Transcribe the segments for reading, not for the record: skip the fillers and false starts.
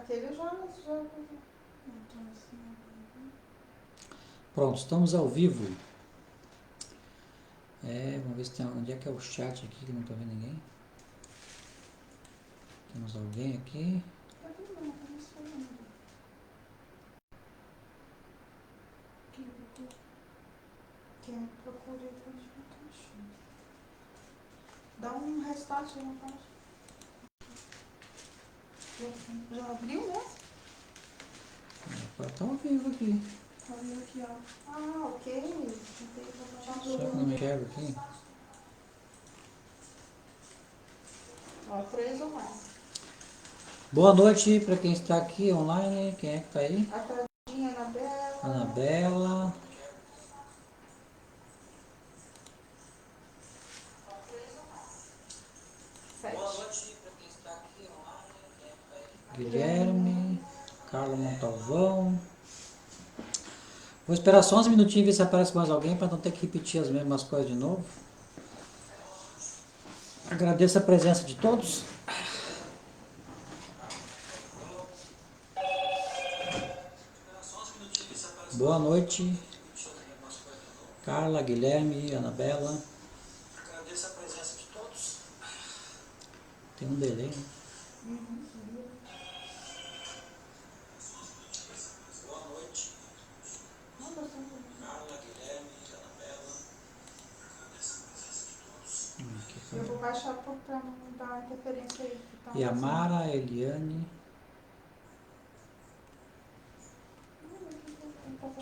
Aquele já. Pronto, estamos ao vivo. Vamos ver se tem onde é que é o chat aqui, que não estou vendo ninguém. Temos alguém aqui. Quem procurei pra gente. Dá um restart aí na página. Já abriu, né? Tá ao vivo aqui. Abriu aqui, ó. Ah, ok. Só que não me enxergo aqui. Ó, 3 ou mais. Boa noite para quem está aqui online. Quem é que está aí? A Tadinha, Anabela. Anabela. Boa noite para quem está aqui online. Quem é que está aí? Guilherme. Carlos Montalvão. Vou esperar só uns minutinhos e ver se aparece mais alguém para não ter que repetir as mesmas coisas de novo. Agradeço a presença de todos. Boa noite, Carla, Guilherme, Anabela. Agradeço a presença de todos. Tem um delay, né? Boa noite, Carla, Guilherme, Anabela. Agradeço a presença de todos. Eu vou baixar para não dar interferência aí. Tá? Yamara, Eliane,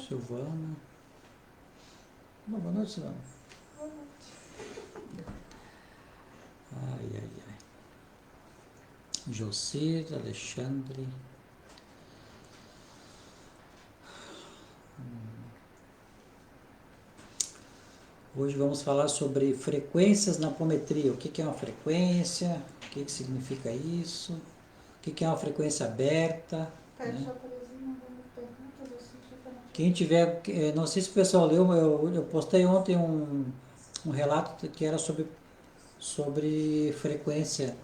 Silvana. Boa noite, Silvana. Boa noite. Ai, ai, ai. Jocir, Alexandre. Hoje vamos falar sobre frequências na apometria. O que é uma frequência? O que significa isso? O que é uma frequência aberta? Né? Quem tiver, não sei se o pessoal leu, eu postei ontem um relato que era sobre frequência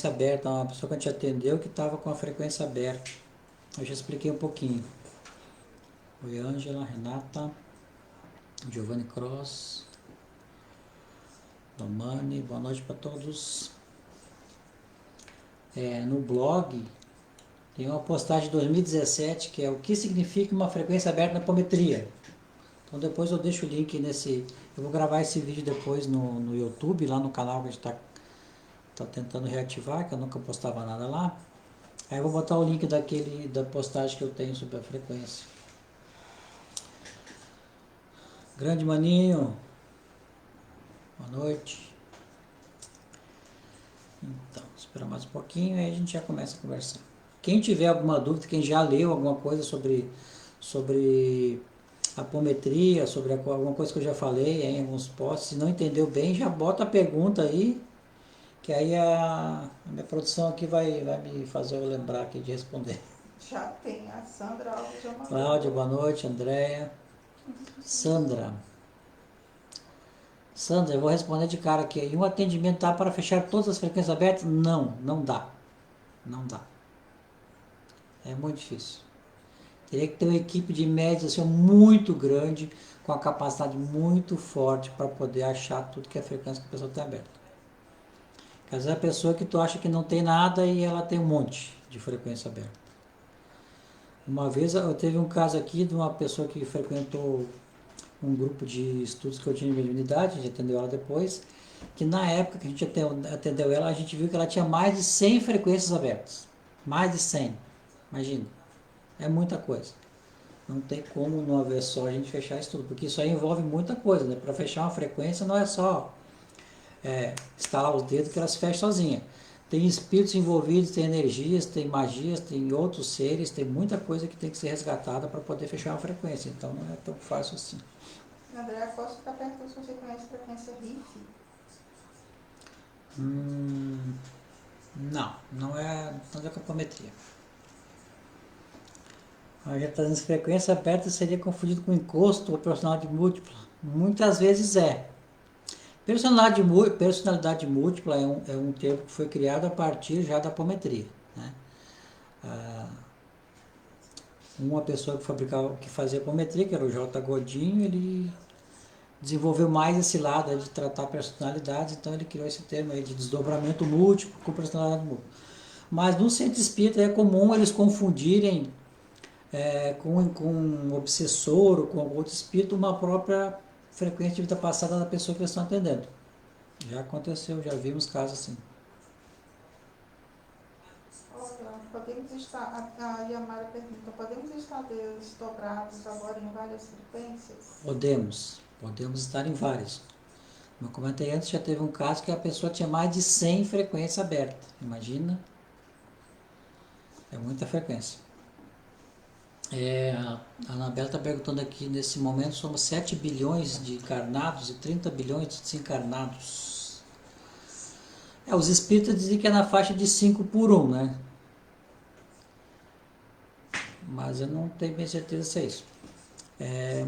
aberta. Uma pessoa que a gente atendeu que estava com a frequência aberta. Eu já expliquei um pouquinho. Oi, Ângela, Renata, Giovanni Cross, Domani, boa noite para todos. No blog tem uma postagem de 2017 que é o que significa uma frequência aberta na apometria. Então depois eu deixo o link nesse. Eu vou gravar esse vídeo depois no YouTube, lá no canal que a gente está tentando reativar, que eu nunca postava nada lá. Aí eu vou botar o link da postagem que eu tenho sobre a frequência. Grande Maninho, boa noite. Então, esperar mais um pouquinho e aí a gente já começa a conversar. Quem tiver alguma dúvida, quem já leu alguma coisa sobre apometria, sobre alguma coisa que eu já falei em alguns posts, se não entendeu bem, já bota a pergunta aí, que aí a minha produção aqui vai me fazer eu lembrar aqui de responder. Já tem, a Sandra Alves já mandou. Cláudia, boa noite, Andréia. Sandra, eu vou responder de cara aqui. E um atendimento dá para fechar todas as frequências abertas? Não, não dá. Não dá. É muito difícil. Teria que ter uma equipe de médicos assim, muito grande, com a capacidade muito forte para poder achar tudo que é frequência que a pessoa tem aberta. Porque às vezes a pessoa que tu acha que não tem nada e ela tem um monte de frequência aberta. Uma vez eu teve um caso aqui de uma pessoa que frequentou um grupo de estudos que eu tinha em mediunidade, a gente atendeu ela depois, que na época que a gente atendeu ela, a gente viu que ela tinha mais de 100 frequências abertas. Mais de 100. Imagina. É muita coisa. Não tem como numa vez só a gente fechar isso tudo, porque isso aí envolve muita coisa, né? Para fechar uma frequência não é só estalar os dedos que ela se fecha sozinha. Tem espíritos envolvidos, tem energias, tem magias, tem outros seres, tem muita coisa que tem que ser resgatada para poder fechar uma frequência. Então não é tão fácil assim. André, posso ficar perto se você conhece a frequência RIF? Não é apometria. A gente está dizendo que frequência aberta seria confundido com encosto ou personalidade múltipla. Muitas vezes é. Personalidade múltipla é um termo que foi criado a partir já da apometria. Né? Uma pessoa que fazia apometria, que era o J. Godinho, ele desenvolveu mais esse lado de tratar personalidades, então ele criou esse termo aí de desdobramento múltiplo com personalidade múltipla. Mas no centro espírita é comum eles confundirem com um obsessor ou com outro espírito uma própria frequência de vida passada da pessoa que eles estão atendendo. Já aconteceu, já vimos casos assim. Olha, podemos estar, a Yamara pergunta, podemos estar desdobrados agora em várias frequências? Podemos estar em várias. Como eu comentei antes, já teve um caso que a pessoa tinha mais de 100 frequências abertas. Imagina, é muita frequência. A Anabela está perguntando aqui, nesse momento somos 7 bilhões de encarnados e 30 bilhões de desencarnados. Os espíritas dizem que é na faixa de 5 por 1, né? Mas eu não tenho bem certeza se é isso.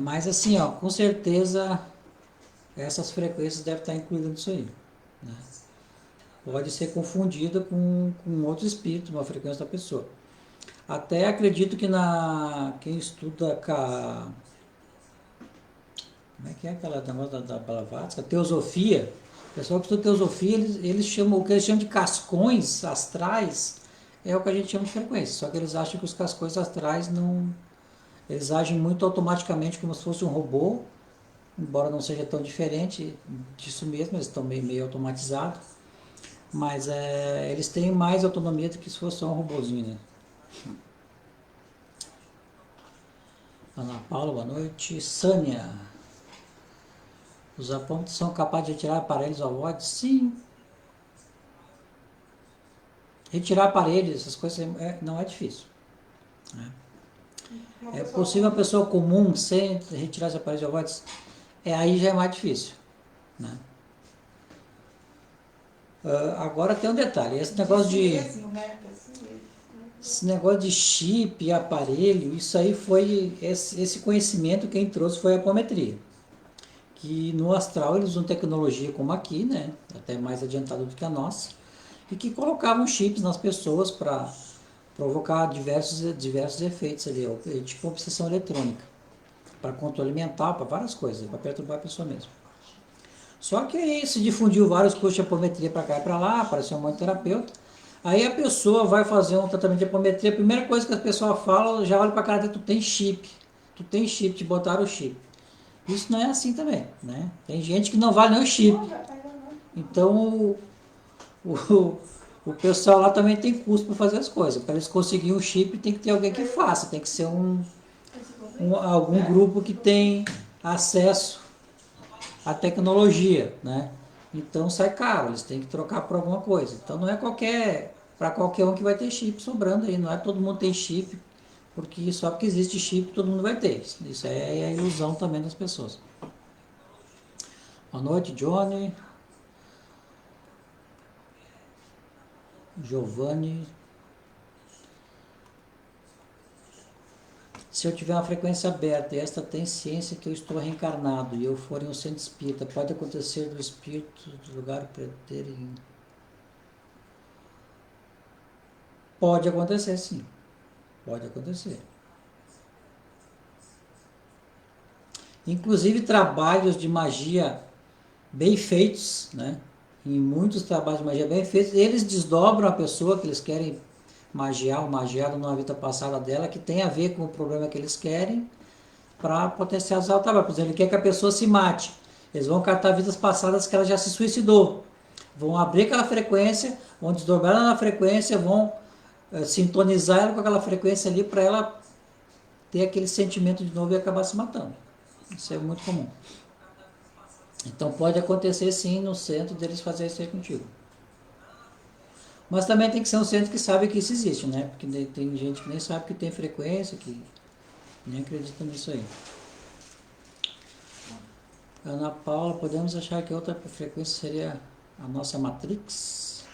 Mas assim, com certeza essas frequências devem estar incluídas nisso aí, né? Pode ser confundida com outro espírito, uma frequência da pessoa. Até acredito que quem estuda como é que é aquela da Blavatsky, a teosofia, o pessoal que estuda teosofia, eles chamam, o que eles chamam de cascões astrais, é o que a gente chama de frequência, só que eles acham que os cascões astrais não, eles agem muito automaticamente como se fosse um robô, embora não seja tão diferente disso mesmo, eles estão meio automatizados, mas eles têm mais autonomia do que se fosse só um robôzinho, né? Ana Paula, boa noite. Sânia, os apontes são capazes de retirar aparelhos ao void? Sim. Retirar aparelhos, essas coisas não é difícil, né? É possível uma pessoa comum sem retirar os aparelhos ao void? Aí já é mais difícil, né? Agora tem um detalhe, esse negócio de chip, aparelho, isso aí foi, esse conhecimento quem trouxe foi a apometria. Que no astral eles usam tecnologia como aqui, né? Até mais adiantado do que a nossa, e que colocavam chips nas pessoas para provocar diversos efeitos ali, tipo obsessão eletrônica, para controle mental, para várias coisas, para perturbar a pessoa mesmo. Só que aí se difundiu vários cursos de apometria para cá e para lá, apareceu um monte de terapeuta. Aí a pessoa vai fazer um tratamento de apometria, a primeira coisa que as pessoas falam, já olha para a cara dela, tu tem chip, te botaram o chip. Isso não é assim também, né? Tem gente que não vale nem o chip. Então o pessoal lá também tem custo para fazer as coisas. Para eles conseguirem um chip tem que ter alguém que faça, tem que ser algum grupo que tem acesso à tecnologia, né? Então sai caro, eles têm que trocar por alguma coisa. Então não é para qualquer um que vai ter chip sobrando aí, não é todo mundo tem chip, porque só porque existe chip todo mundo vai ter. Isso é a ilusão também das pessoas. Boa noite, Johnny. Giovanni. Se eu tiver uma frequência aberta e esta tem ciência que eu estou reencarnado e eu for em um centro espírita, pode acontecer do espírito do lugar preterem? Pode acontecer, sim. Pode acontecer. Inclusive trabalhos de magia bem feitos, né? Em muitos trabalhos de magia bem feitos, eles desdobram a pessoa que eles querem magiar, o magiado numa vida passada dela, que tem a ver com o problema que eles querem, para potencializar o trabalho. Por exemplo, ele quer que a pessoa se mate. Eles vão catar vidas passadas que ela já se suicidou. Vão abrir aquela frequência, vão desdobrar ela na frequência, vão sintonizar ela com aquela frequência ali para ela ter aquele sentimento de novo e acabar se matando. Isso é muito comum. Então pode acontecer sim no centro deles fazer isso aí contigo. Mas também tem que ser um centro que sabe que isso existe, né? Porque tem gente que nem sabe que tem frequência, que nem acredita nisso aí. Ana Paula, podemos achar que outra frequência seria a nossa Matrix?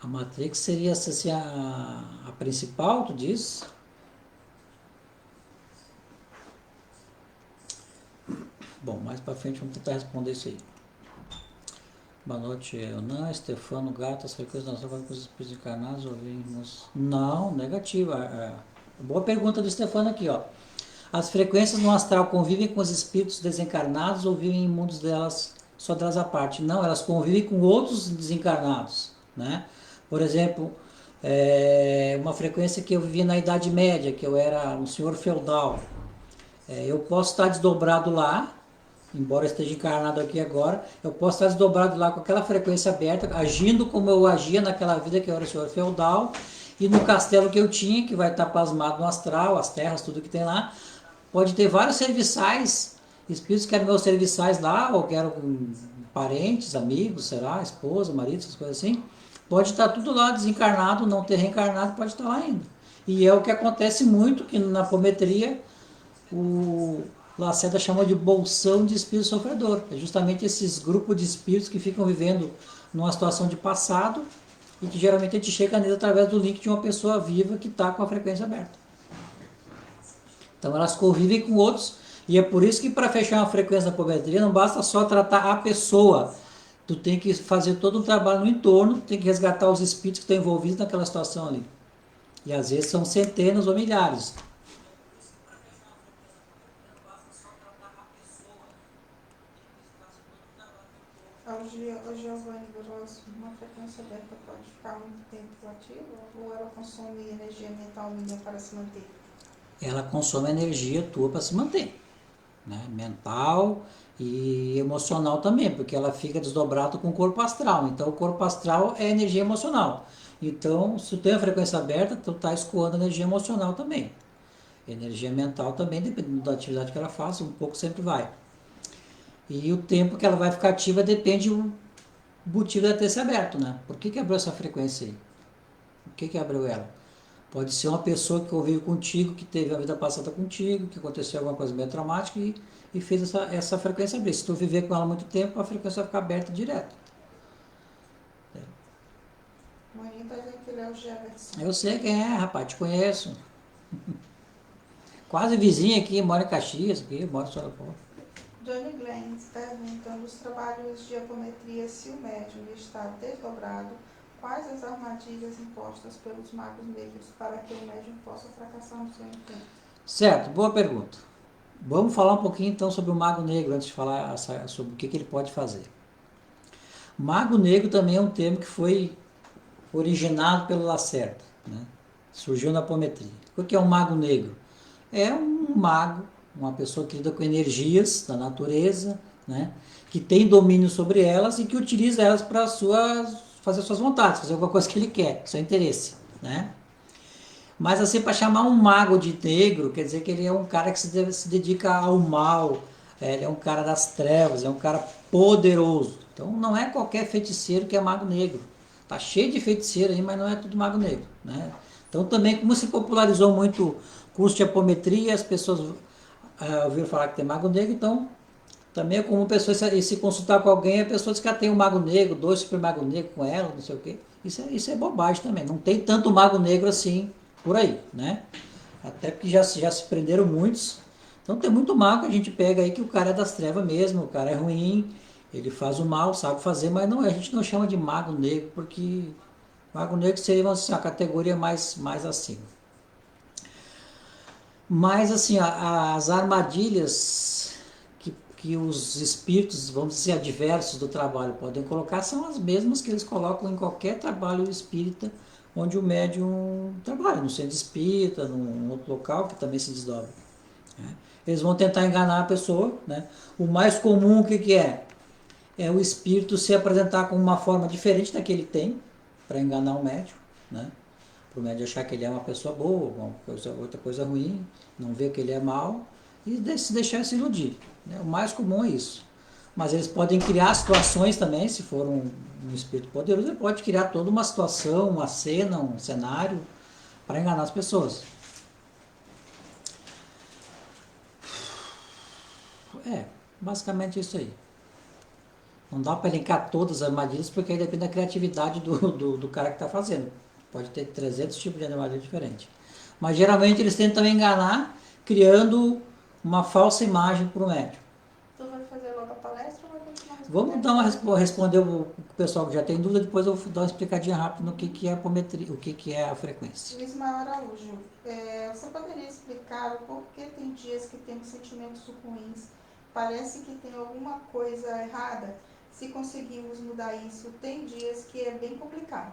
A Matrix seria assim, a principal, tu diz? Bom, mais para frente vamos tentar responder isso aí. Boa noite, Enan, Stefano, Gato, as frequências nós trabalhamos com os espíritos encarnados, ouvimos... Não, negativa. Boa pergunta do Stefano aqui, ó. As frequências no astral convivem com os espíritos desencarnados ou vivem em mundos delas, só delas à parte? Não, elas convivem com outros desencarnados, né? Por exemplo, uma frequência que eu vivia na Idade Média, que eu era um senhor feudal. Eu posso estar desdobrado lá, embora eu esteja encarnado aqui agora, eu posso estar desdobrado lá com aquela frequência aberta, agindo como eu agia naquela vida que eu era senhor feudal, e no castelo que eu tinha, que vai estar plasmado no astral, as terras, tudo que tem lá, pode ter vários serviçais, espíritos que eram meus serviçais lá, ou que eram parentes, amigos, será, esposa, marido, essas coisas assim, pode estar tudo lá desencarnado, não ter reencarnado, pode estar lá ainda. E é o que acontece muito, que na apometria, o Lacerda chamou de bolsão de espírito sofredor. É justamente esses grupos de espíritos que ficam vivendo numa situação de passado e que geralmente a gente chega neles através do link de uma pessoa viva que está com a frequência aberta. Então elas convivem com outros e é por isso que para fechar uma frequência da apometria não basta só tratar a pessoa. Tu tem que fazer todo um trabalho no entorno, tem que resgatar os espíritos que estão envolvidos naquela situação ali. E às vezes são centenas ou milhares. O Giovanni Grosso, uma frequência aberta pode ficar muito tempo ativa ou ela consome energia mental minha para se manter? Ela consome energia tua para se manter, né? Mental e emocional também, porque ela fica desdobrada com o corpo astral. Então o corpo astral é energia emocional. Então, se tu tem a frequência aberta, tu está escoando energia emocional também. Energia mental também, dependendo da atividade que ela faça, um pouco sempre vai. E o tempo que ela vai ficar ativa depende do motivo dela ter se aberto, né? Por que abriu essa frequência aí? Por que abriu ela? Pode ser uma pessoa que convive contigo, que teve a vida passada contigo, que aconteceu alguma coisa meio traumática e fez essa frequência abrir. Se tu viver com ela muito tempo, a frequência vai ficar aberta direto. Maninho tá dizendo que ele é o Jefferson. Eu sei quem é, rapaz, te conheço. Quase vizinho aqui, mora em Caxias, aqui, mora em Sorocaba. Johnny Glenn perguntando os trabalhos de apometria, se o médium está desdobrado, quais as armadilhas impostas pelos magos negros para que o médium possa fracassar no seu intento? Certo, boa pergunta. Vamos falar um pouquinho então sobre o mago negro, antes de falar sobre o que ele pode fazer. Mago negro também é um termo que foi originado pelo Lacerda, né? Surgiu na apometria. O que é um mago negro? É um mago, uma pessoa que lida com energias da natureza, né? Que tem domínio sobre elas e que utiliza elas para fazer suas vontades, fazer alguma coisa que ele quer, seu interesse, né? Mas assim, para chamar um mago de negro, quer dizer que ele é um cara que se dedica ao mal, ele é um cara das trevas, é um cara poderoso. Então não é qualquer feiticeiro que é mago negro. Tá cheio de feiticeiro aí, mas não é tudo mago negro, né? Então também, como se popularizou muito o curso de apometria, as pessoas ouviram falar que tem mago negro, então também é comum a pessoa se consultar com alguém, a pessoa diz que tem um mago negro, 2 super mago negro com ela, não sei o quê. Isso é bobagem também, não tem tanto mago negro assim por aí, né? Até porque já se prenderam muitos. Então tem muito mago que a gente pega aí que o cara é das trevas mesmo, o cara é ruim, ele faz o mal, sabe fazer, mas não, a gente não chama de mago negro, porque mago negro seria assim, a categoria mais acima. Mas assim, as armadilhas que os espíritos, vamos dizer, adversos do trabalho podem colocar são as mesmas que eles colocam em qualquer trabalho espírita onde o médium trabalha, no centro espírita, num outro local que também se desdobra, né? Eles vão tentar enganar a pessoa, né? O mais comum, o que é? É o espírito se apresentar com uma forma diferente da que ele tem, para enganar o médium, né? Para o médium achar que ele é uma pessoa boa, outra coisa ruim, não ver que ele é mau e se deixar se iludir, né? O mais comum é isso. Mas eles podem criar situações também, se for um espírito poderoso, ele pode criar toda uma situação, uma cena, um cenário para enganar as pessoas. Basicamente isso aí. Não dá para elencar todas as armadilhas, porque aí depende da criatividade do cara que está fazendo. Pode ter 300 tipos de armadilha diferentes. Mas geralmente eles tentam enganar, criando uma falsa imagem para o médium. Tu vai fazer logo a palestra ou vai continuar? Vamos dar responder o pessoal que já tem dúvida, depois eu vou dar uma explicadinha rápida no que é a apometria, o que é a frequência. O Ismael Araújo, você poderia explicar o porquê tem dias que temos sentimentos ruins? Parece que tem alguma coisa errada. Se conseguimos mudar isso, tem dias que é bem complicado.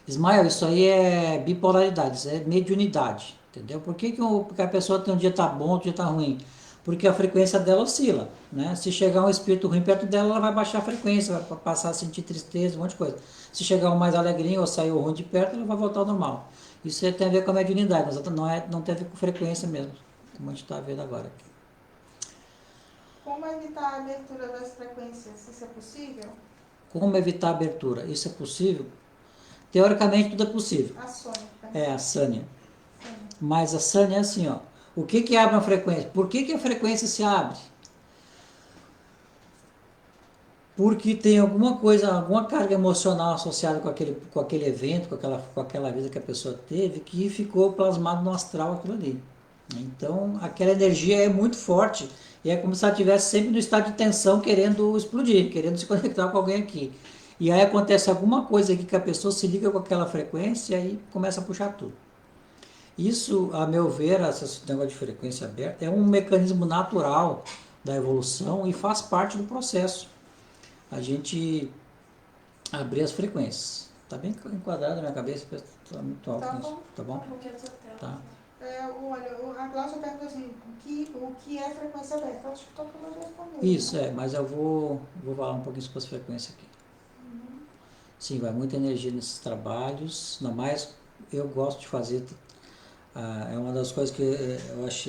Ismael, isso aí é bipolaridade, isso é mediunidade, entendeu? Por que, porque a pessoa tem um dia tá bom, outro dia tá ruim? Porque a frequência dela oscila, né? Se chegar um espírito ruim perto dela, ela vai baixar a frequência, vai passar a sentir tristeza, um monte de coisa. Se chegar um mais alegrinho ou sair o ruim de perto, ela vai voltar ao normal. Isso tem a ver com a mediunidade, mas não tem a ver com frequência mesmo, como a gente está vendo agora aqui. Como evitar a abertura das frequências? Isso é possível? Como evitar a abertura? Isso é possível? Teoricamente tudo é possível. A Sônia. É, a Sânia. Mas a Sânia é assim, ó. O que abre uma frequência? Por que a frequência se abre? Porque tem alguma coisa, alguma carga emocional associada com aquele evento, com aquela vida que a pessoa teve, que ficou plasmado no astral aquilo ali. Então, aquela energia é muito forte e é como se ela estivesse sempre no estado de tensão, querendo explodir, querendo se conectar com alguém aqui. E aí acontece alguma coisa aqui que a pessoa se liga com aquela frequência e começa a puxar tudo. Isso, a meu ver, esse negócio de frequência aberta, é um mecanismo natural da evolução e faz parte do processo. A gente abrir as frequências. Está bem enquadrado na minha cabeça, está muito alto. Tá bom. Tá bom? Tá. Olha, a Cláudia perguntou assim, o que é frequência aberta? Eu acho que todo mundo já respondeu. Isso, mas eu vou falar um pouquinho sobre as frequências aqui. Sim, vai muita energia nesses trabalhos, ainda mais eu gosto de fazer. É uma das coisas que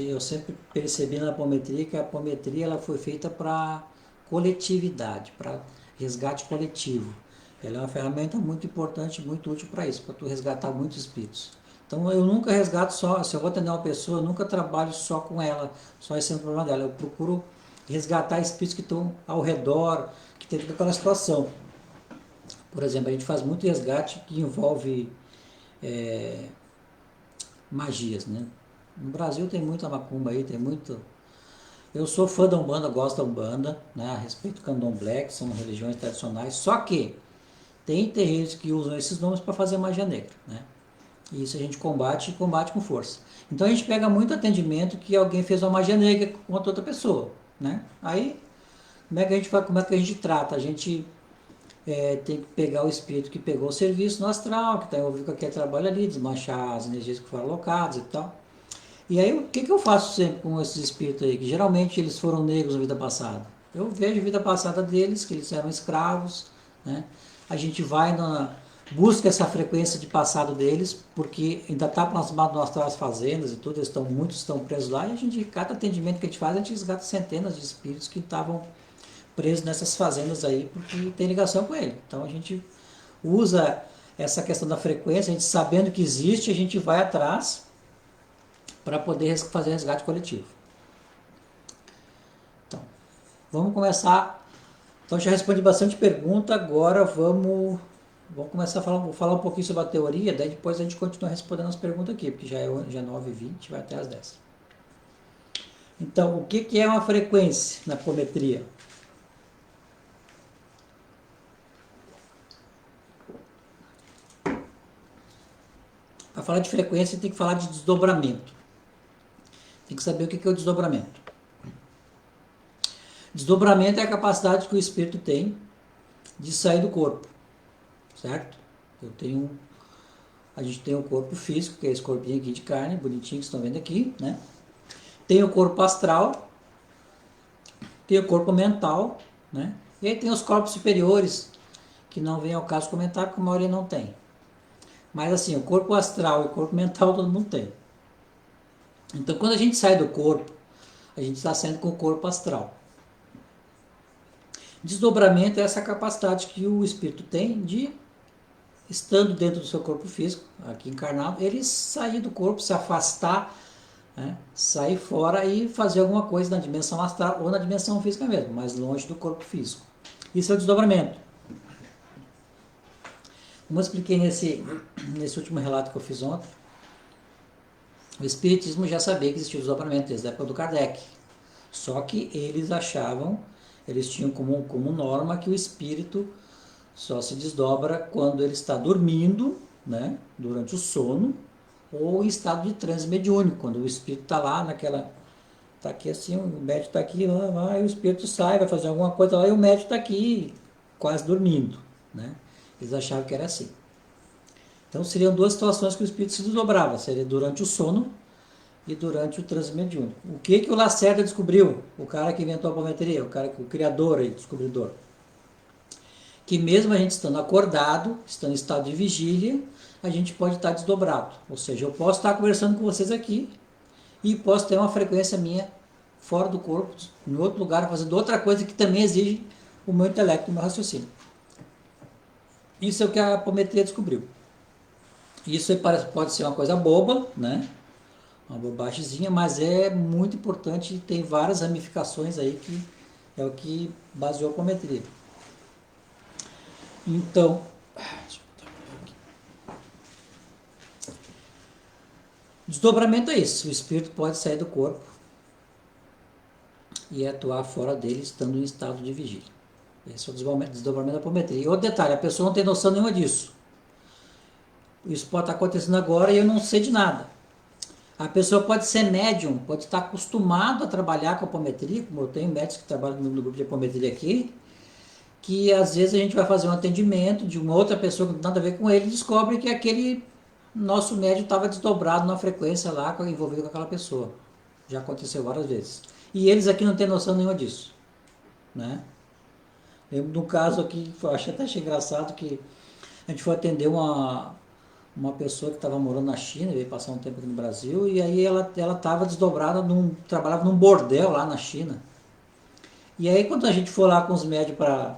eu sempre percebi na apometria, que a apometria ela foi feita para coletividade, para resgate coletivo. Ela é uma ferramenta muito importante, muito útil para isso, para tu resgatar muitos espíritos. Então eu nunca resgato só, se eu vou atender uma pessoa, eu nunca trabalho só com ela, só esse é o problema dela. Eu procuro resgatar espíritos que estão ao redor, que tem aquela situação. Por exemplo, a gente faz muito resgate que envolve magias, né? No Brasil tem muita macumba aí, tem muito. Eu sou fã da Umbanda, gosto da Umbanda, né? A respeito do Candomblé, que são religiões tradicionais, só que tem terreiros que usam esses nomes para fazer magia negra, né? E isso a gente combate com força. Então a gente pega muito atendimento que alguém fez uma magia negra contra outra pessoa, né? Aí, como é que a gente trata? A gente tem que pegar o espírito que pegou o serviço no astral, que está envolvido com aquele trabalho ali, desmanchar as energias que foram alocadas e tal. E aí, o que eu faço sempre com esses espíritos aí? Que geralmente eles foram negros na vida passada. Eu vejo a vida passada deles, que eles eram escravos, né? A gente vai busca essa frequência de passado deles, porque ainda está plasmado nas suas fazendas e tudo, muitos estão presos lá, e a gente, cada atendimento que a gente faz, a gente resgata centenas de espíritos que estavam presos nessas fazendas aí, porque tem ligação com ele. Então a gente usa essa questão da frequência, a gente sabendo que existe, a gente vai atrás para poder fazer resgate coletivo. Então, vamos começar. Então, já respondi bastante pergunta, agora vamos começar a falar um pouquinho sobre a teoria, daí depois a gente continua respondendo as perguntas aqui, porque já é 9h20, vai até as 10. Então, o que é uma frequência na apometria? Para falar de frequência, tem que falar de desdobramento. Tem que saber o que é o desdobramento. Desdobramento é a capacidade que o espírito tem de sair do corpo, certo? A gente tem o corpo físico, que é esse corpinho aqui de carne, bonitinho que vocês estão vendo aqui, né? Tem o corpo astral, tem o corpo mental, né? E aí tem os corpos superiores, que não vem ao caso comentar, porque a maioria não tem. Mas assim, o corpo astral e o corpo mental todo mundo tem. Então, quando a gente sai do corpo, a gente está saindo com o corpo astral. Desdobramento é essa capacidade que o espírito tem de, estando dentro do seu corpo físico, aqui encarnado, ele sair do corpo, se afastar, né, sair fora e fazer alguma coisa na dimensão astral ou na dimensão física mesmo, mas longe do corpo físico. Isso é o desdobramento. Como eu expliquei nesse último relato que eu fiz ontem, o Espiritismo já sabia que existia o desdobramento desde a época do Kardec. Só que eles achavam eles tinham como norma que o espírito só se desdobra quando ele está dormindo, né, durante o sono, ou em estado de transe mediúnico, quando o espírito está lá naquela... Está aqui assim, o médico está aqui, lá, vai, o espírito sai, vai fazer alguma coisa lá, e o médico está aqui, quase dormindo, né? Eles achavam que era assim. Então seriam duas situações que o espírito se desdobrava, seria durante o sono e durante o transe mediúnico. O que o Lacerda descobriu? O cara que inventou a apometria, o criador e descobridor. Que mesmo a gente estando acordado, estando em estado de vigília, a gente pode estar desdobrado. Ou seja, eu posso estar conversando com vocês aqui e posso ter uma frequência minha fora do corpo, em outro lugar, fazendo outra coisa que também exige o meu intelecto, o meu raciocínio. Isso é o que a apometria descobriu. Isso pode ser uma coisa boba, né? Uma bobagemzinha, mas é muito importante e tem várias ramificações aí que é o que baseou a apometria. Então, desdobramento é isso. O espírito pode sair do corpo e atuar fora dele, estando em estado de vigília. Esse é o desdobramento da apometria. E outro detalhe, a pessoa não tem noção nenhuma disso. Isso pode estar acontecendo agora e eu não sei de nada. A pessoa pode ser médium, pode estar acostumado a trabalhar com apometria, como eu tenho médicos que trabalham no grupo de apometria aqui, que às vezes a gente vai fazer um atendimento de uma outra pessoa que não tem nada a ver com ele e descobre que aquele nosso médium estava desdobrado na frequência lá, envolvido com aquela pessoa. Já aconteceu várias vezes. E eles aqui não têm noção nenhuma disso, né? Lembro de um caso aqui, achei engraçado, que a gente foi atender uma pessoa que estava morando na China, veio passar um tempo aqui no Brasil, e aí ela estava desdobrada, trabalhava num bordel lá na China. E aí quando a gente foi lá com os médios para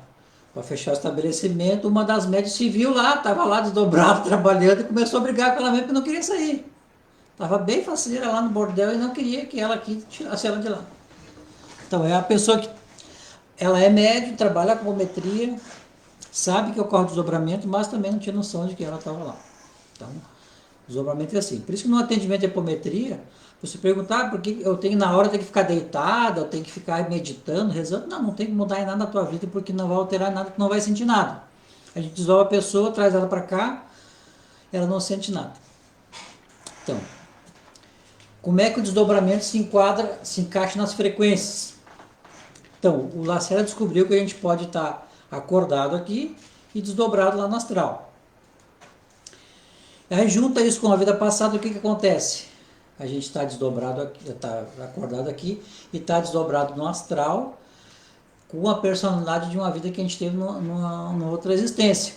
fechar o estabelecimento, uma das médias se viu lá, estava lá desdobrada, trabalhando, e começou a brigar com ela mesmo, porque não queria sair. Estava bem faceira lá no bordel e não queria que ela aqui tirasse ela de lá. Então é a pessoa que ela é médium, trabalha com apometria, sabe que ocorre desdobramento, mas também não tinha noção de que ela estava lá. Então, desdobramento é assim. Por isso que no atendimento de apometria, você perguntar por que eu tenho na hora tem que ficar deitado, eu tenho que ficar meditando, rezando. Não tem que mudar em nada na tua vida, porque não vai alterar nada, tu não vai sentir nada. A gente desdobra a pessoa, traz ela para cá, ela não sente nada. Então, como é que o desdobramento se encaixa nas frequências? Então, o Lacerda descobriu que a gente pode estar acordado aqui e desdobrado lá no astral. Aí junta isso com a vida passada, o que acontece? A gente está desdobrado aqui, está acordado aqui e está desdobrado no astral com a personalidade de uma vida que a gente teve numa outra existência.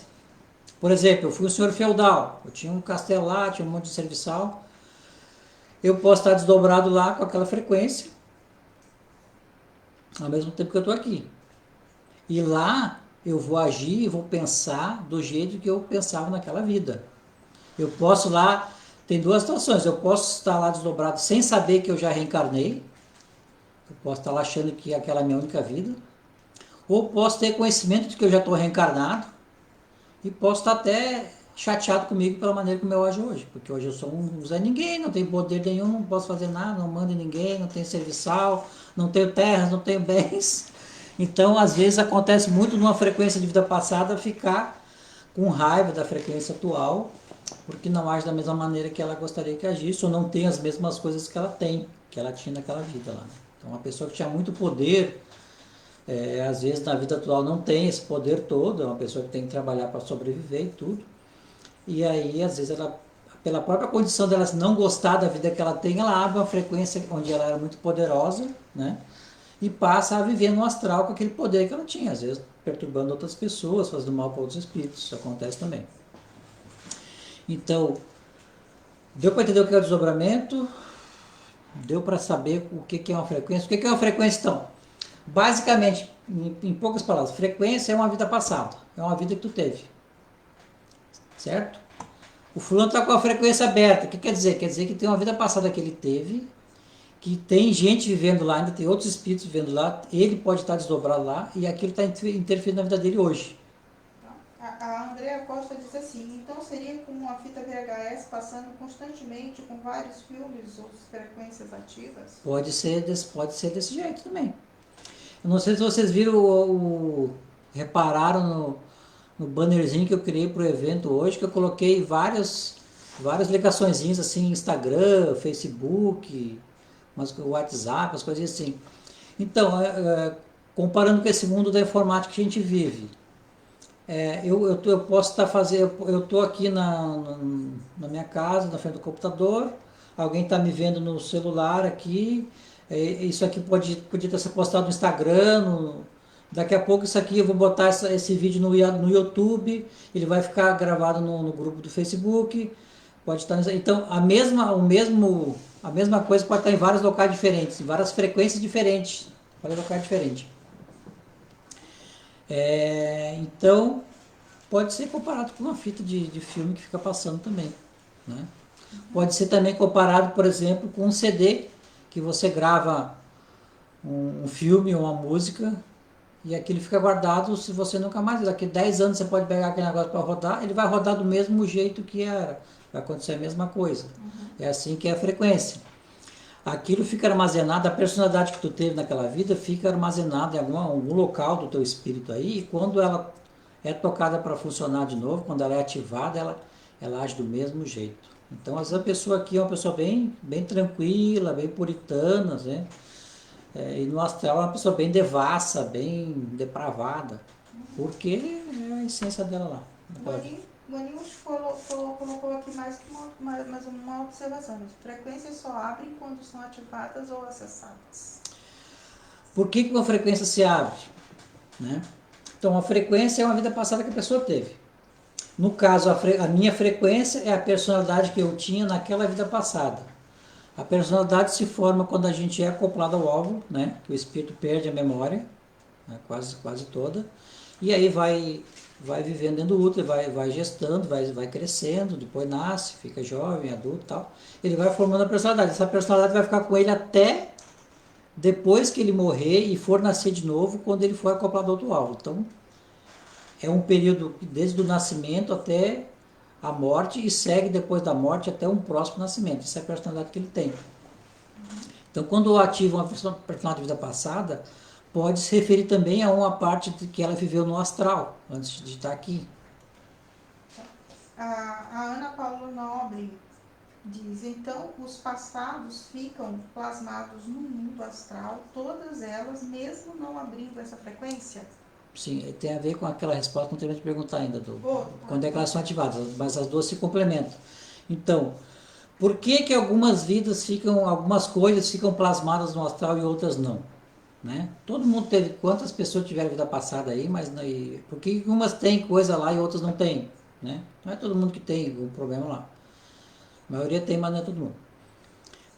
Por exemplo, eu fui um senhor feudal, eu tinha um castelo lá, tinha um monte de serviçal. Eu posso estar desdobrado lá com aquela frequência, ao mesmo tempo que eu estou aqui. E lá eu vou agir e vou pensar do jeito que eu pensava naquela vida. Eu posso lá, tem duas situações, eu posso estar lá desdobrado sem saber que eu já reencarnei, eu posso estar lá achando que aquela é a minha única vida, ou posso ter conhecimento de que eu já estou reencarnado e posso estar até chateado comigo pela maneira como eu ajo hoje, porque hoje eu sou um Zé Ninguém, não tenho poder nenhum, não posso fazer nada, não mando em ninguém, não tenho serviçal, não tenho terras, não tenho bens. Então, às vezes acontece muito numa frequência de vida passada ficar com raiva da frequência atual, porque não age da mesma maneira que ela gostaria que agisse, ou não tem as mesmas coisas que ela tem, que ela tinha naquela vida lá. Então, uma pessoa que tinha muito poder, às vezes na vida atual não tem esse poder todo, é uma pessoa que tem que trabalhar para sobreviver e tudo. E aí, às vezes, ela, pela própria condição dela não gostar da vida que ela tem, ela abre uma frequência onde ela era muito poderosa, né? E passa a viver no astral com aquele poder que ela tinha, às vezes perturbando outras pessoas, fazendo mal para outros espíritos, isso acontece também. Então, deu para entender o que é o desdobramento? Deu para saber o que é uma frequência? O que é uma frequência, então? Basicamente, em poucas palavras, frequência é uma vida passada, é uma vida que tu teve, certo? O fulano está com a frequência aberta, o que quer dizer? Quer dizer que tem uma vida passada que ele teve, que tem gente vivendo lá, ainda tem outros espíritos vivendo lá, ele pode estar desdobrado lá e aquilo está interferindo na vida dele hoje. A Andrea Costa diz assim, então seria como uma fita VHS passando constantemente com vários filmes ou frequências ativas? Pode ser desse jeito também. Eu não sei se vocês viram repararam no bannerzinho que eu criei para o evento hoje, que eu coloquei várias ligaçõezinhas assim, Instagram, Facebook, WhatsApp, as coisas assim. Então, comparando com esse mundo da informática que a gente vive, eu posso estar fazendo, eu estou aqui na minha casa, na frente do computador, alguém está me vendo no celular aqui, isso aqui podia ter sido postado no Instagram, daqui a pouco isso aqui eu vou botar esse vídeo no YouTube, ele vai ficar gravado no grupo do Facebook, pode estar, então a mesma coisa pode estar em vários locais diferentes, em várias frequências diferentes, vários locais diferentes. Então, pode ser comparado com uma fita de filme que fica passando também, né? Pode ser também comparado, por exemplo, com um CD, que você grava um filme ou uma música e aquilo fica guardado se você nunca mais... Daqui 10 anos você pode pegar aquele negócio para rodar, ele vai rodar do mesmo jeito que era, vai acontecer a mesma coisa. É assim que é a frequência. Aquilo fica armazenado, a personalidade que tu teve naquela vida fica armazenada em algum local do teu espírito aí, e quando ela é tocada para funcionar de novo, quando ela é ativada, ela age do mesmo jeito. Então, às vezes a pessoa aqui é uma pessoa bem tranquila, bem puritana, né? E no astral é uma pessoa bem devassa, bem depravada, porque é a essência dela lá. O Aninhos colocou aqui mais uma observação. Frequências só abrem quando são ativadas ou acessadas. Por que uma frequência se abre? Né? Então, a frequência é uma vida passada que a pessoa teve. No caso, a minha frequência é a personalidade que eu tinha naquela vida passada. A personalidade se forma quando a gente é acoplado ao óvulo, né? Que o espírito perde a memória, né? quase toda, e aí vai vivendo dentro do útero, vai gestando, vai crescendo, depois nasce, fica jovem, adulto e tal. Ele vai formando a personalidade. Essa personalidade vai ficar com ele até depois que ele morrer e for nascer de novo, quando ele for acoplado ao outro óvulo. Então, é um período desde o nascimento até a morte e segue depois da morte até um próximo nascimento. Essa é a personalidade que ele tem. Então, quando ativa uma personalidade de vida passada, pode se referir também a uma parte que ela viveu no astral, antes de estar aqui. A Ana Paula Nobre diz, então, os passados ficam plasmados no mundo astral, todas elas, mesmo não abrindo essa frequência? Sim, tem a ver com aquela resposta que não terminei de perguntar ainda, quando é que elas são ativadas, mas as duas se complementam. Então, por que algumas vidas algumas coisas ficam plasmadas no astral e outras não? Né? Todo mundo teve, quantas pessoas tiveram vida passada aí, mas por que umas têm coisa lá e outras não têm? Né? Não é todo mundo que tem um problema lá. A maioria tem, mas não é todo mundo.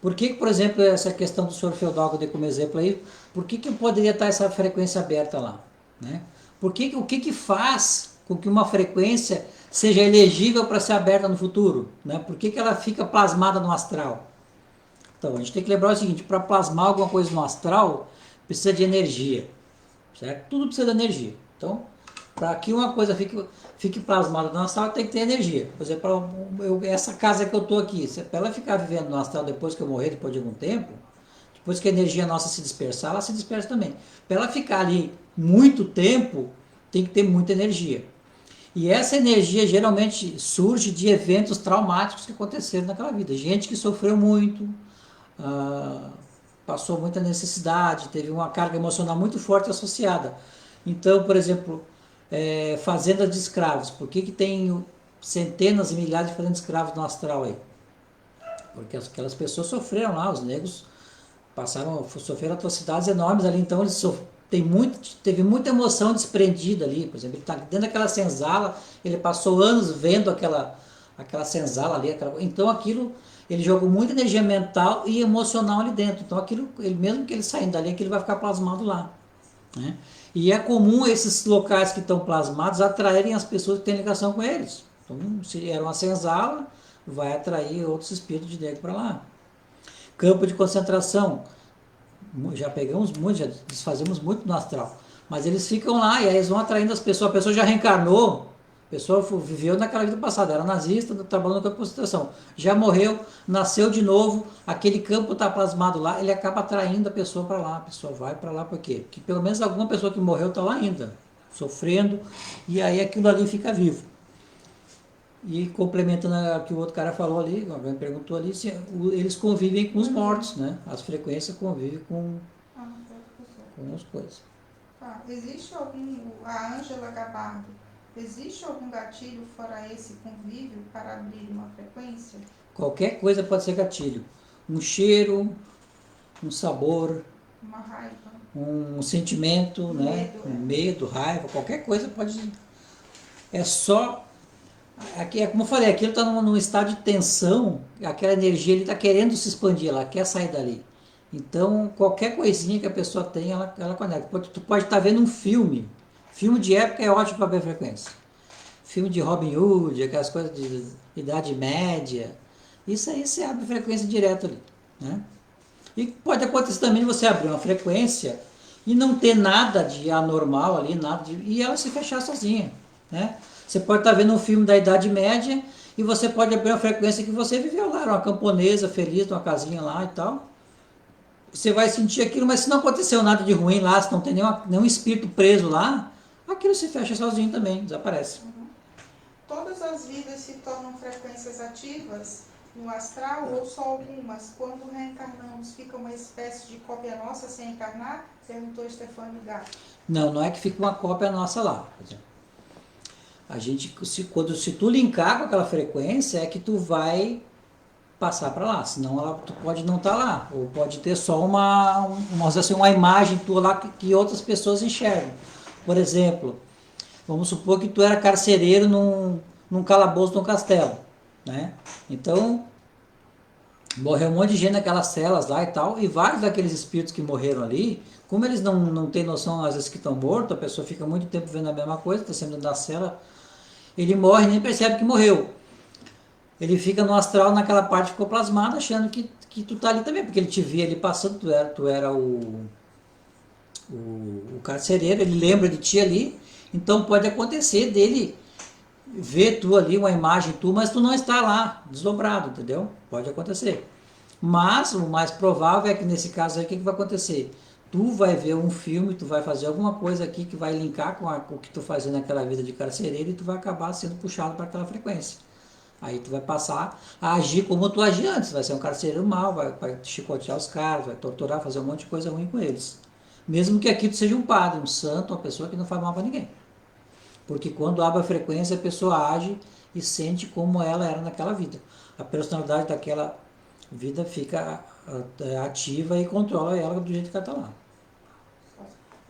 Por que, por exemplo, essa questão do senhor Feudal que eu dei como exemplo aí, por que poderia estar essa frequência aberta lá? Né? O que faz com que uma frequência seja elegível para ser aberta no futuro? Né? Por que ela fica plasmada no astral? Então, a gente tem que lembrar o seguinte, para plasmar alguma coisa no astral, precisa de energia. Certo? Tudo precisa de energia. Então, para que uma coisa fique plasmada no astral, tem que ter energia. Por exemplo, essa casa que eu estou aqui, para ela ficar vivendo no astral depois que eu morrer, depois de algum tempo, depois que a energia nossa se dispersar, ela se dispersa também. Para ela ficar ali muito tempo, tem que ter muita energia. E essa energia geralmente surge de eventos traumáticos que aconteceram naquela vida. Gente que sofreu muito, passou muita necessidade, teve uma carga emocional muito forte associada. Então, por exemplo, fazendas de escravos. Por que tem centenas e milhares de fazendas de escravos no astral aí? Porque aquelas pessoas sofreram lá, os negros sofreram atrocidades enormes ali, então eles teve muita emoção desprendida ali. Por exemplo, ele está dentro daquela senzala, ele passou anos vendo aquela senzala ali, então aquilo, ele jogou muita energia mental e emocional ali dentro. Então aquilo, mesmo que ele saindo dali, aquilo vai ficar plasmado lá. Né? E é comum esses locais que estão plasmados atraírem as pessoas que têm ligação com eles. Então, se era uma senzala, vai atrair outros espíritos de negro para lá. Campo de concentração, já pegamos muito, já desfazemos muito no astral, mas eles ficam lá e aí eles vão atraindo as pessoas. A pessoa já reencarnou, pessoa viveu naquela vida passada, era nazista, trabalhou no campo de concentração. Já morreu, nasceu de novo, aquele campo está plasmado lá, ele acaba atraindo a pessoa para lá. A pessoa vai para lá por quê? Porque pelo menos alguma pessoa que morreu está lá ainda, sofrendo, e aí aquilo ali fica vivo. E complementando o que o outro cara falou ali, alguém perguntou ali, se eles convivem com os mortos, né? As frequências convivem com as coisas. Tá. Existe algum, a Ângela Gabardo, existe algum gatilho fora esse convívio para abrir uma frequência? Qualquer coisa pode ser gatilho. Um cheiro, um sabor, Uma raiva? um sentimento, né? Um medo, raiva, qualquer coisa pode. É só. Aqui, é como eu falei, aquilo está num estado de tensão, aquela energia ele está querendo se expandir, ela quer sair dali. Então, qualquer coisinha que a pessoa tem, ela conecta. Tu pode estar vendo um filme. Filme de época é ótimo para ver frequência. Filme de Robin Hood, aquelas coisas de Idade Média. Isso aí você abre frequência direto ali. Né? E pode acontecer também de você abrir uma frequência e não ter nada de anormal ali, e ela se fechar sozinha. Né? Você pode estar vendo um filme da Idade Média e você pode abrir uma frequência que você viveu lá, uma camponesa feliz, numa casinha lá e tal. Você vai sentir aquilo, mas se não aconteceu nada de ruim lá, se não tem nenhum espírito preso lá, aquilo se fecha sozinho também, desaparece. Todas as vidas se tornam frequências ativas no astral ou só algumas? Quando reencarnamos, fica uma espécie de cópia nossa sem encarnar? Perguntou Stefano Gato. Não, não é que fica uma cópia nossa lá. A gente, se tu linkar com aquela frequência, é que tu vai passar para lá, senão tu pode não estar lá, ou pode ter só uma imagem tua lá que outras pessoas enxergam. Por exemplo, vamos supor que tu era carcereiro num calabouço, num castelo, né? Então, morreu um monte de gente naquelas celas lá e tal, e vários daqueles espíritos que morreram ali, como eles não têm noção às vezes que estão mortos, a pessoa fica muito tempo vendo a mesma coisa, está sempre dentro da cela, ele morre e nem percebe que morreu. Ele fica no astral, naquela parte ficou plasmado, achando que tu tá ali também, porque ele te via ali passando, tu era o carcereiro, ele lembra de ti ali, então pode acontecer dele ver tu ali, uma imagem tu, mas tu não está lá, desdobrado, entendeu? Pode acontecer. Mas o mais provável é que nesse caso aí, o que vai acontecer? Tu vai ver um filme, tu vai fazer alguma coisa aqui que vai linkar com o que tu fazia naquela vida de carcereiro e tu vai acabar sendo puxado para aquela frequência. Aí tu vai passar a agir como tu agia antes, vai ser um carcereiro mau, vai chicotear os caras, vai torturar, fazer um monte de coisa ruim com eles. Mesmo que aqui tu seja um padre, um santo, uma pessoa que não faz mal para ninguém. Porque quando abre a frequência, a pessoa age e sente como ela era naquela vida. A personalidade daquela vida fica ativa e controla ela do jeito que ela está lá.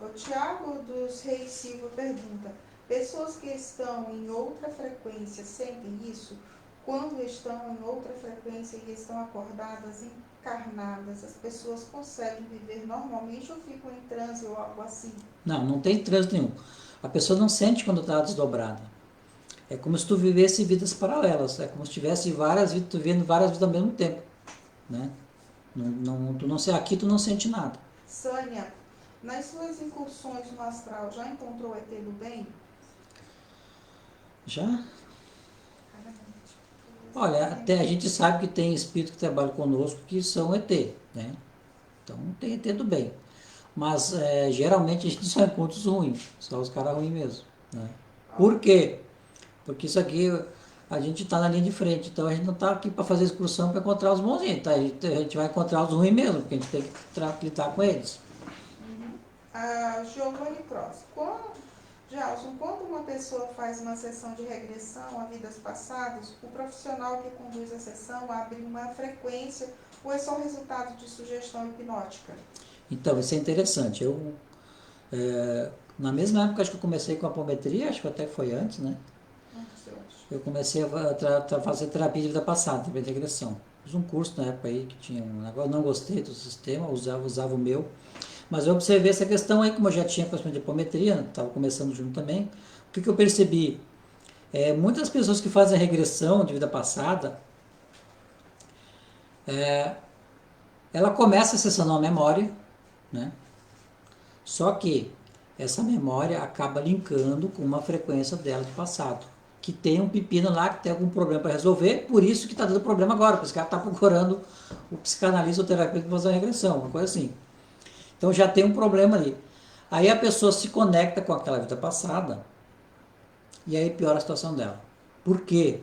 O Tiago dos Reis Silva pergunta: pessoas que estão em outra frequência sentem isso? Quando estão em outra frequência e estão acordadas, encarnadas, as pessoas conseguem viver normalmente ou ficam em transe ou algo assim? Não tem trânsito nenhum. A pessoa não sente quando está desdobrada. É como se tu vivesse vidas paralelas. É como se tivesse várias vidas, tu vivendo várias vidas ao mesmo tempo. Né? Aqui tu não sente nada. Sânia, nas suas incursões no astral, já encontrou o ET do bem? Já? Olha, até a gente sabe que tem espíritos que trabalham conosco que são ET, né? Então tem ET do bem. Mas geralmente a gente só encontra os ruins, só os caras ruins mesmo. Né? Por quê? Porque isso aqui a gente está na linha de frente, então a gente não está aqui para fazer excursão para encontrar os bonzinhos, tá? A gente vai encontrar os ruins mesmo, porque a gente tem que lidar com eles. A Giovanni Cross. Gelson, quando uma pessoa faz uma sessão de regressão a vidas passadas, o profissional que conduz a sessão abre uma frequência ou é só resultado de sugestão hipnótica? Então, isso é interessante. Na mesma época acho que eu comecei com a apometria, acho que até foi antes, né? Eu comecei a fazer terapia de vida passada, terapia de regressão. Fiz um curso na época aí que tinha um negócio, não gostei do sistema, usava o meu. Mas eu observei essa questão aí, como eu já tinha conhecimento de apometria, estava começando junto também. O que eu percebi? Muitas pessoas que fazem regressão de vida passada, ela começa acessando uma memória, né? Só que essa memória acaba linkando com uma frequência dela do passado, que tem um pepino lá, que tem algum problema para resolver, por isso que está dando problema agora, porque esse cara está procurando o psicanalista ou terapeuta para fazer uma regressão, uma coisa assim. Então já tem um problema ali. Aí a pessoa se conecta com aquela vida passada e aí piora a situação dela. Por quê?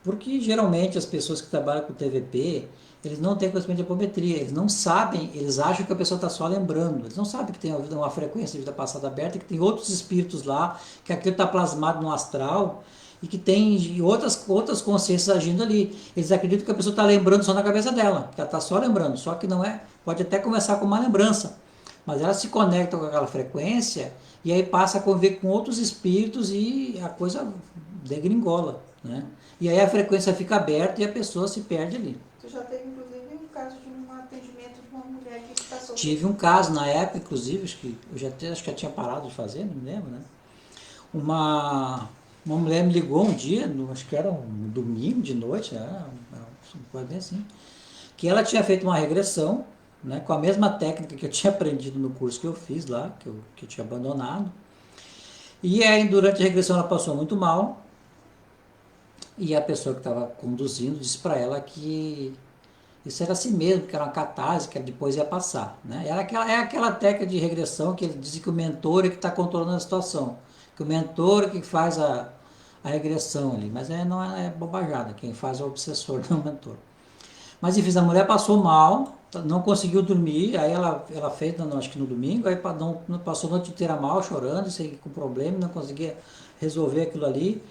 Porque geralmente as pessoas que trabalham com TVP, eles não têm conhecimento de apometria, eles não sabem, eles acham que a pessoa está só lembrando, eles não sabem que tem uma frequência de vida passada aberta, que tem outros espíritos lá, que aquilo está plasmado no astral e que tem outras consciências agindo ali. Eles acreditam que a pessoa está lembrando só na cabeça dela, que ela está só lembrando, só que não é, pode até começar com uma lembrança, mas ela se conecta com aquela frequência e aí passa a conviver com outros espíritos e a coisa degringola, né? E aí a frequência fica aberta e a pessoa se perde ali. Você já teve, inclusive, um caso de um atendimento de uma mulher que passou... Tive um caso na época, inclusive, acho que já tinha parado de fazer, não me lembro, né? Uma mulher me ligou um dia, acho que era um domingo de noite, quase bem assim, que ela tinha feito uma regressão, né, com a mesma técnica que eu tinha aprendido no curso que eu fiz lá, que eu tinha abandonado. E aí, durante a regressão, ela passou muito mal. E a pessoa que estava conduzindo disse para ela que isso era assim mesmo, que era uma catarse, que depois ia passar. Né? É aquela técnica de regressão que ele diz que o mentor é que está controlando a situação. Que o mentor é que faz a regressão ali. Mas não é bobajada, quem faz é o obsessor, não o mentor. Mas enfim, a mulher passou mal, não conseguiu dormir, aí ela fez, acho que no domingo, aí passou a noite inteira mal, chorando, com problema, não conseguia resolver aquilo ali.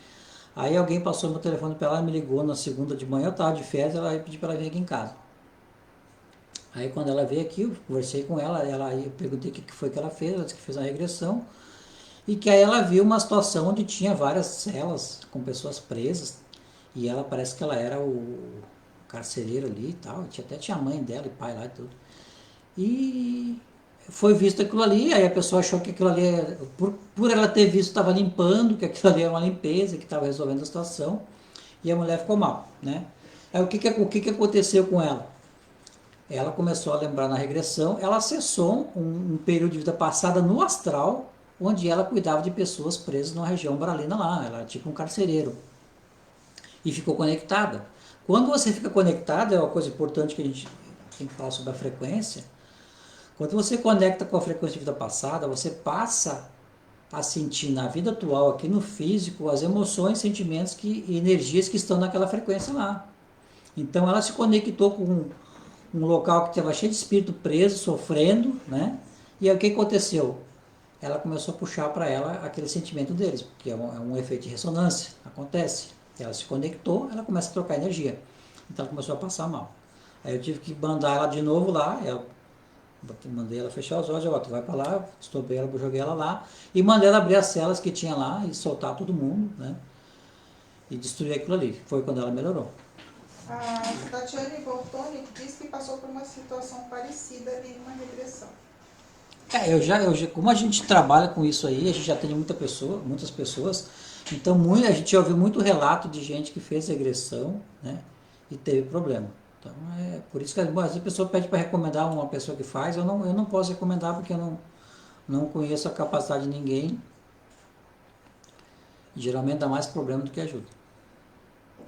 Aí alguém passou meu telefone para ela, me ligou na segunda de manhã, eu estava de férias, ela pediu para ela vir aqui em casa. Aí quando ela veio aqui, eu conversei com ela, eu perguntei o que foi que ela fez, ela disse que fez uma regressão, e que aí ela viu uma situação onde tinha várias celas com pessoas presas, e ela parece que ela era o carcereiro ali e tal, até tinha a mãe dela e pai lá e tudo. E foi visto aquilo ali, aí a pessoa achou que aquilo ali, por ela ter visto, estava limpando, que aquilo ali era uma limpeza, que estava resolvendo a situação, e a mulher ficou mal, né? Aí o que aconteceu com ela? Ela começou a lembrar na regressão, ela acessou um período de vida passada no astral, onde ela cuidava de pessoas presas numa região umbralina lá, ela era tipo um carcereiro, e ficou conectada. Quando você fica conectado, é uma coisa importante que a gente tem que falar sobre a frequência. Quando você conecta com a frequência de vida passada, você passa a sentir na vida atual, aqui no físico, as emoções, sentimentos e energias que estão naquela frequência lá. Então ela se conectou com um local que estava cheio de espírito preso, sofrendo, né? E aí o que aconteceu? Ela começou a puxar para ela aquele sentimento deles, porque é um efeito de ressonância, acontece. Ela se conectou, ela começa a trocar energia. Então ela começou a passar mal. Aí eu tive que mandar ela de novo lá, mandei ela fechar os olhos, tu vai para lá, estopei ela, joguei ela lá, e mandei ela abrir as celas que tinha lá e soltar todo mundo, né? E destruir aquilo ali. Foi quando ela melhorou. A Tatiane Bortoni disse que passou por uma situação parecida ali numa regressão. Como a gente trabalha com isso aí, a gente já tem muitas pessoas, então a gente já ouviu muito relato de gente que fez regressão, né, e teve problema. Então é por isso que às vezes a pessoa pede para recomendar uma pessoa que faz, eu não posso recomendar porque eu não conheço a capacidade de ninguém, e geralmente dá mais problema do que ajuda.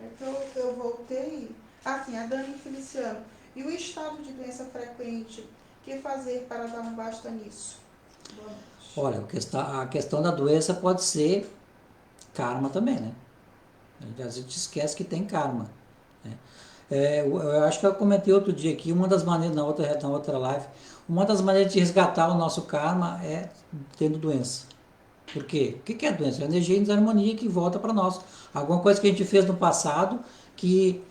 Então eu voltei, assim, a Dani Feliciano, e o estado de doença frequente, o que fazer para dar um basta nisso? Olha, a questão da doença pode ser karma também, né? A gente esquece que tem karma. Né? Eu acho que eu comentei outro dia aqui, uma das maneiras, na outra live, uma das maneiras de resgatar o nosso karma é tendo doença. Por quê? O que é doença? É energia em desarmonia que volta para nós. Alguma coisa que a gente fez no passado que,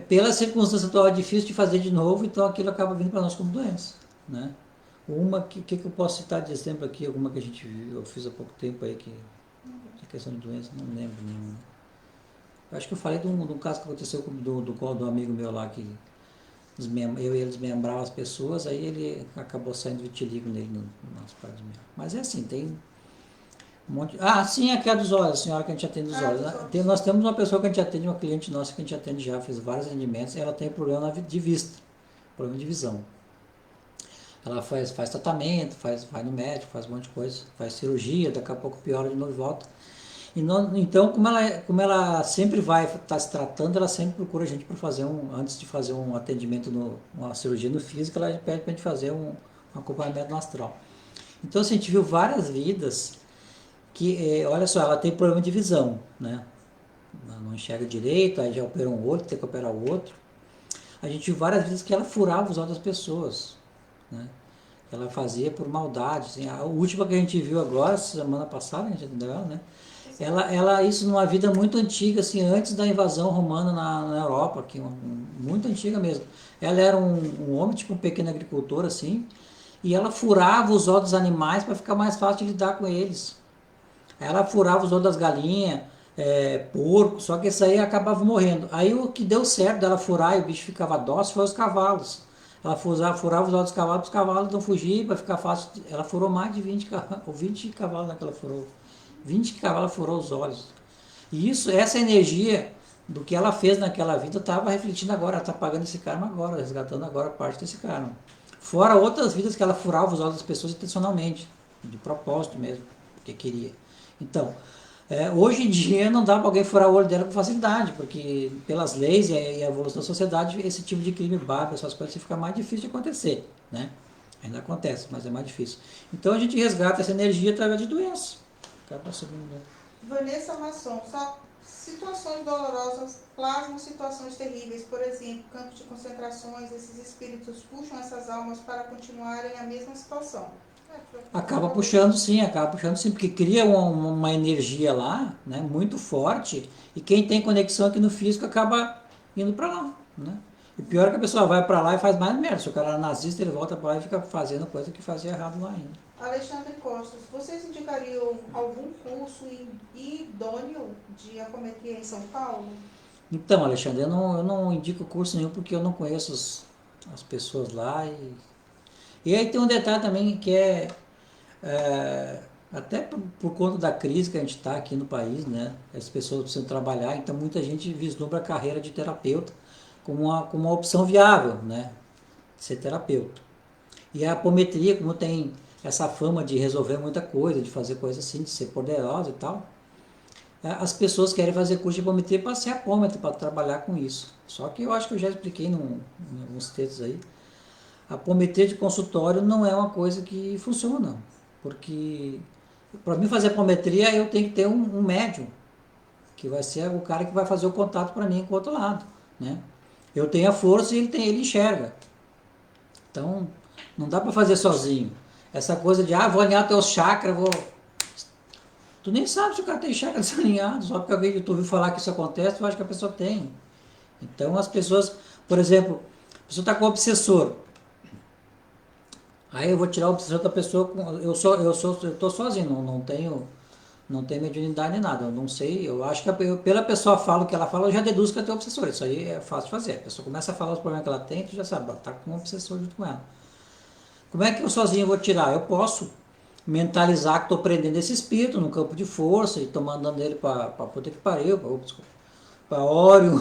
pela circunstância atual, é difícil de fazer de novo, então aquilo acaba vindo para nós como doença. Né? Uma que eu posso citar de exemplo aqui, alguma que a gente viu, eu fiz há pouco tempo aí, que a questão de doença, não lembro nenhuma. Eu acho que eu falei de um caso que aconteceu do amigo meu lá, que eu e ele desmembrava as pessoas, aí ele acabou saindo vitiligo nele nas partes do membro. Mas é assim, tem um monte. Sim, aqui é a dos olhos, a senhora que a gente atende dos olhos. Nós temos uma pessoa que a gente atende, uma cliente nossa que a gente atende já, fez vários atendimentos, ela tem problema de vista, problema de visão. Ela faz tratamento, vai no médico, faz um monte de coisa, faz cirurgia, daqui a pouco piora de novo e volta. Então, como ela sempre vai estar se tratando, ela sempre procura a gente para fazer antes de fazer um atendimento, uma cirurgia no físico, ela pede para a gente fazer um acompanhamento no astral. Então, assim, a gente viu várias vidas que, olha só, ela tem problema de visão, né? Ela não enxerga direito, aí já opera um olho, tem que operar o outro. A gente viu várias vezes que ela furava os olhos das pessoas, né? Ela fazia por maldade. Assim. A última que a gente viu agora, semana passada, a gente atendeu ela, né? Isso numa vida muito antiga, assim, antes da invasão romana na Europa, muito antiga mesmo. Ela era um homem, tipo um pequeno agricultor, assim, e ela furava os olhos dos animais para ficar mais fácil de lidar com eles. Ela furava os olhos das galinhas, porco, só que isso aí acabava morrendo. Aí o que deu certo dela furar e o bicho ficava dócil foi os cavalos. Ela furava os olhos dos cavalos para os cavalos não fugirem, para ficar fácil. Ela furou mais de 20 cavalos, ou 20 cavalos naquela furou. 20 cavalos furou os olhos. E essa energia do que ela fez naquela vida estava refletindo agora, ela está pagando esse karma agora, resgatando agora parte desse karma. Fora outras vidas que ela furava os olhos das pessoas intencionalmente, de propósito mesmo, porque queria. Então, hoje em dia não dá para alguém furar o olho dela com facilidade, porque pelas leis e a evolução da sociedade, esse tipo de crime bárbaro, essas coisas, fica mais difícil de acontecer, né? Ainda acontece, mas é mais difícil. Então a gente resgata essa energia através de doenças. Vanessa Masson, situações dolorosas plasmam situações terríveis, por exemplo, campos de concentrações, esses espíritos puxam essas almas para continuarem a mesma situação. Acaba puxando sim, porque cria uma energia lá, né, muito forte, e quem tem conexão aqui no físico acaba indo para lá, né? E pior é que a pessoa vai para lá e faz mais merda. Se o cara era nazista, ele volta para lá e fica fazendo coisa que fazia errado lá ainda. Alexandre Costa, vocês indicariam algum curso idôneo de apometria em São Paulo? Então, Alexandre, eu não indico curso nenhum porque eu não conheço as pessoas lá. E aí tem um detalhe também que até por conta da crise que a gente está aqui no país, né? As pessoas precisam trabalhar, então muita gente vislumbra a carreira de terapeuta como uma opção viável, né? Ser terapeuta. E a apometria, como tem essa fama de resolver muita coisa, de fazer coisa assim, de ser poderosa e tal, as pessoas querem fazer curso de apometria para ser apômetra, para trabalhar com isso. Só que eu acho que eu já expliquei em alguns textos aí, a apometria de consultório não é uma coisa que funciona, porque para mim fazer apometria eu tenho que ter um médium, que vai ser o cara que vai fazer o contato para mim com o outro lado, né? Eu tenho a força e ele enxerga. Então, não dá para fazer sozinho. Essa coisa de, vou alinhar teus chakras, Tu nem sabe se o cara tem chakra desalinhado, só porque alguém tu ouviu falar que isso acontece, tu acha que a pessoa tem. Então, as pessoas, por exemplo, a pessoa está com obsessor. Aí eu vou tirar o obsessor da pessoa, eu estou sozinho, não tenho mediunidade nem nada, eu não sei, eu acho que pela pessoa fala o que ela fala, eu já deduzo que ela tem obsessor, isso aí é fácil de fazer, a pessoa começa a falar os problemas que ela tem, tu já sabe, ela está com um obsessor junto com ela. Como é que eu sozinho vou tirar? Eu posso mentalizar que estou prendendo esse espírito no campo de força e estou mandando ele para puta que pariu, para Órion,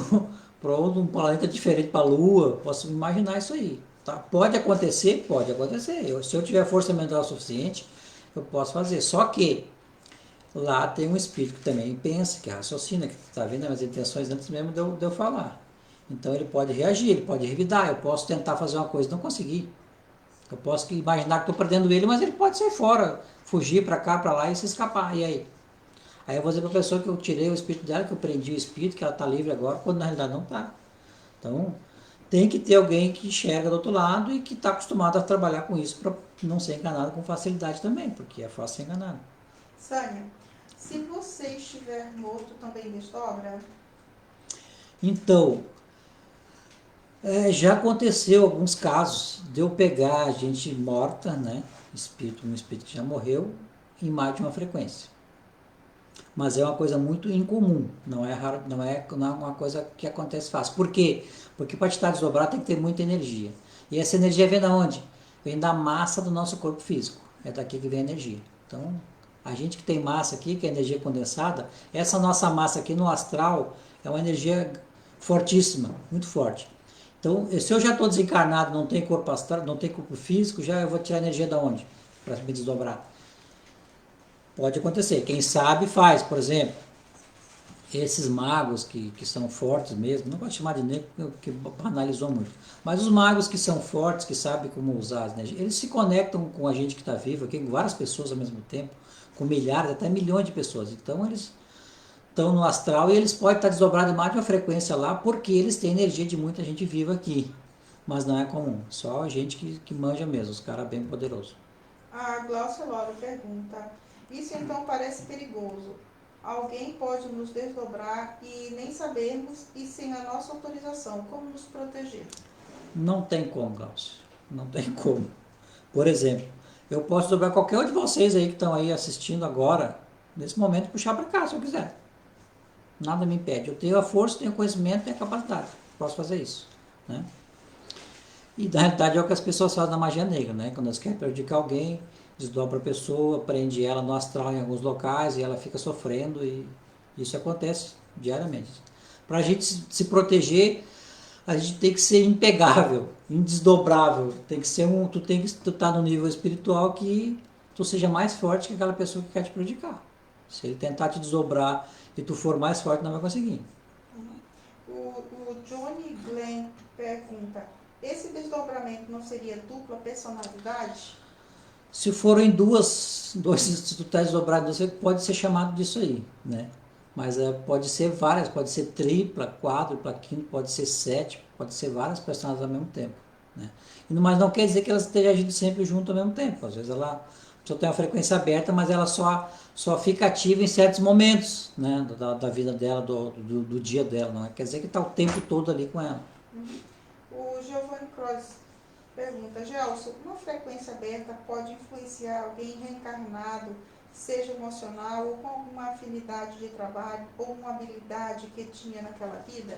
para um planeta diferente, para a Lua, posso imaginar isso aí. Tá? Pode acontecer? Pode acontecer. Se eu tiver força mental suficiente, eu posso fazer. Só que lá tem um espírito que também pensa, que raciocina, que está vendo as minhas intenções antes mesmo de eu falar. Então ele pode reagir, ele pode revidar, eu posso tentar fazer uma coisa e não conseguir. Eu posso imaginar que estou perdendo ele, mas ele pode sair fora, fugir para cá, para lá e se escapar. E aí? Aí eu vou dizer para a pessoa que eu tirei o espírito dela, que eu prendi o espírito, que ela está livre agora, quando na realidade não está. Então, tem que ter alguém que enxerga do outro lado e que está acostumado a trabalhar com isso para não ser enganado com facilidade também, porque é fácil ser enganado. Sânia, se você estiver morto, também desdobra? Então, já aconteceu alguns casos de eu pegar gente morta, né? Um espírito que já morreu, em mais de uma frequência. Mas é uma coisa muito incomum, não é raro, não é uma coisa que acontece fácil. Por quê? Porque para estar desdobrado tem que ter muita energia. E essa energia vem de onde? Vem da massa do nosso corpo físico. É daqui que vem a energia. Então, a gente que tem massa aqui, que é energia condensada, essa nossa massa aqui no astral é uma energia fortíssima, muito forte. Então, se eu já estou desencarnado, não tenho corpo astral, não tenho corpo físico, já eu vou tirar energia de onde? Para me desdobrar. Pode acontecer. Quem sabe faz, por exemplo, esses magos que são fortes mesmo, não gosto de chamar de negro porque banalizou muito, mas os magos que são fortes, que sabem como usar as energias, eles se conectam com a gente que está vivo aqui, com várias pessoas ao mesmo tempo, com milhares, até milhões de pessoas. Então eles estão no astral e eles podem estar desdobrados mais de uma frequência lá, porque eles têm energia de muita gente viva aqui. Mas não é comum, só a gente que manja mesmo, os caras bem poderosos. A Glaucia Laura pergunta: isso então parece perigoso. Alguém pode nos desdobrar e nem sabermos, e sem a nossa autorização, como nos proteger? Não tem como, Glaucio. Não tem como. Por exemplo, eu posso dobrar qualquer um de vocês aí que estão aí assistindo agora, nesse momento, e puxar para cá, se eu quiser. Nada me impede. Eu tenho a força, tenho o conhecimento, tenho a capacidade. Posso fazer isso, né? E na realidade é o que as pessoas fazem na magia negra, né? Quando elas querem prejudicar alguém, desdobra a pessoa, prende ela no astral em alguns locais e ela fica sofrendo, e isso acontece diariamente. Para a gente se proteger, a gente tem que ser impegável, indesdobrável. Tem que ser tu tá no nível espiritual que tu seja mais forte que aquela pessoa que quer te prejudicar. Se ele tentar te desdobrar e tu for mais forte, não vai conseguir. O Johnny Glenn pergunta: esse desdobramento não seria dupla personalidade? Se forem se tu tá desdobrado, você pode ser chamado disso aí, né? Mas pode ser várias, pode ser tripla, quádrupla, quinto, pode ser sete, pode ser várias personagens ao mesmo tempo, né? Mas não quer dizer que elas estejam agindo sempre junto ao mesmo tempo. Às vezes ela só tem uma frequência aberta, mas ela só fica ativa em certos momentos, né? Da vida dela, do dia dela. Não quer dizer que está o tempo todo ali com ela. O Giovanni Cross pergunta: Gelson, uma frequência aberta pode influenciar alguém reencarnado, seja emocional ou com alguma afinidade de trabalho ou uma habilidade que tinha naquela vida?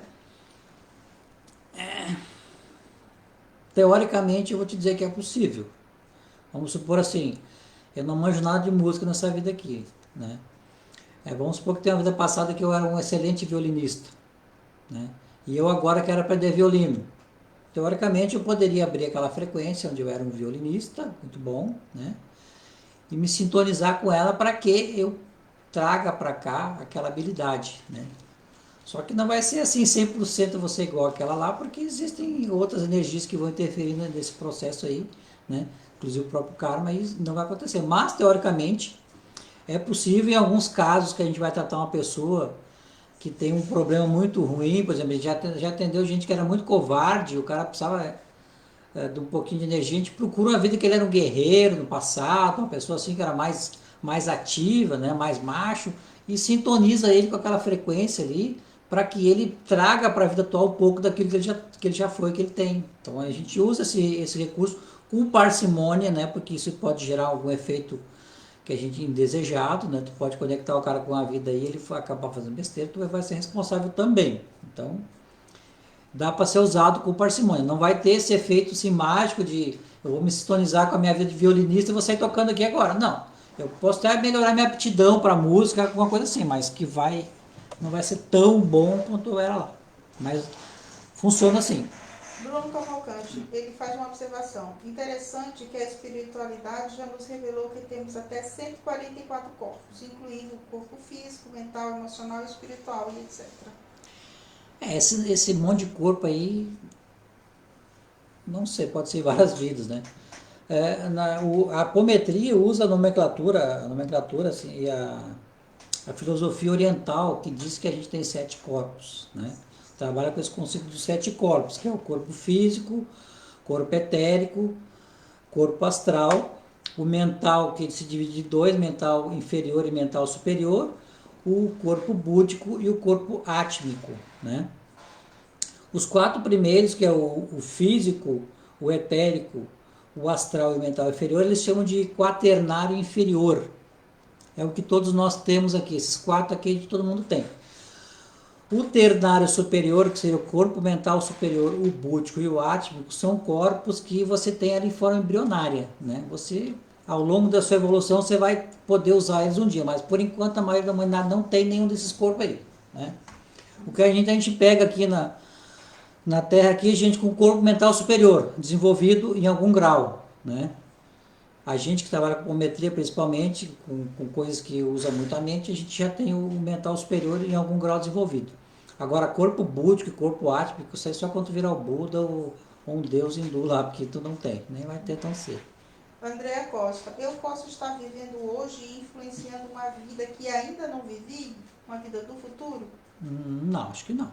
Teoricamente, eu vou te dizer que é possível. Vamos supor assim, eu não manjo nada de música nessa vida aqui, né? Vamos supor que tem uma vida passada que eu era um excelente violinista, né? E eu agora quero aprender violino. Teoricamente, eu poderia abrir aquela frequência onde eu era um violinista, muito bom, né? E me sintonizar com ela para que eu traga para cá aquela habilidade, né? Só que não vai ser assim 100% você igual aquela lá, porque existem outras energias que vão interferir nesse processo aí, né? Inclusive o próprio karma, e não vai acontecer. Mas, teoricamente, é possível em alguns casos que a gente vai tratar uma pessoa que tem um problema muito ruim. Por exemplo, a gente já atendeu gente que era muito covarde, o cara precisava de um pouquinho de energia. A gente procura uma vida que ele era um guerreiro no passado, uma pessoa assim que era mais ativa, né, mais macho, e sintoniza ele com aquela frequência ali, para que ele traga para a vida atual um pouco daquilo que ele já foi, que ele tem. Então a gente usa esse recurso com parcimônia, né, porque isso pode gerar algum efeito que a gente indesejado, né? Tu pode conectar o cara com a vida e ele acabar fazendo besteira, tu vai ser responsável também. Então, dá para ser usado com parcimônia. Não vai ter esse efeito assim, mágico de eu vou me sintonizar com a minha vida de violinista e vou sair tocando aqui agora. Não. Eu posso até melhorar minha aptidão para música, alguma coisa assim, mas que não vai ser tão bom quanto eu era lá. Mas funciona assim. Bruno Cavalcante, ele faz uma observação interessante, que a espiritualidade já nos revelou que temos até 144 corpos, incluindo o corpo físico, mental, emocional, espiritual e etc. Esse monte de corpo aí, não sei, pode ser várias vidas, né? A apometria usa a nomenclatura assim, e a filosofia oriental, que diz que a gente tem 7 corpos, né? Trabalha com esse conceito dos 7 corpos, que é o corpo físico, corpo etérico, corpo astral, o mental, que se divide em 2, mental inferior e mental superior, o corpo búdico e o corpo átmico, né? Os 4 primeiros, que é o físico, o etérico, o astral e o mental inferior, eles chamam de quaternário inferior. É o que todos nós temos aqui, esses 4 aqui todo mundo tem. O ternário superior, que seria o corpo mental superior, o búdico e o átmico, são corpos que você tem ali em forma embrionária, né? Você, ao longo da sua evolução, você vai poder usar eles um dia, mas por enquanto a maioria da humanidade não tem nenhum desses corpos aí, né? O que a gente pega aqui na Terra, aqui, gente com corpo mental superior, desenvolvido em algum grau, né? A gente que trabalha com apometria, principalmente, com coisas que usa muito a mente, a gente já tem o mental superior em algum grau desenvolvido. Agora, corpo búdico e corpo átmico, isso aí só quando tu virar o Buda ou um Deus hindu lá, porque tu não tem, nem vai ter tão cedo. Andréa Costa, eu posso estar vivendo hoje e influenciando uma vida que ainda não vivi? Uma vida do futuro? Não, acho que não.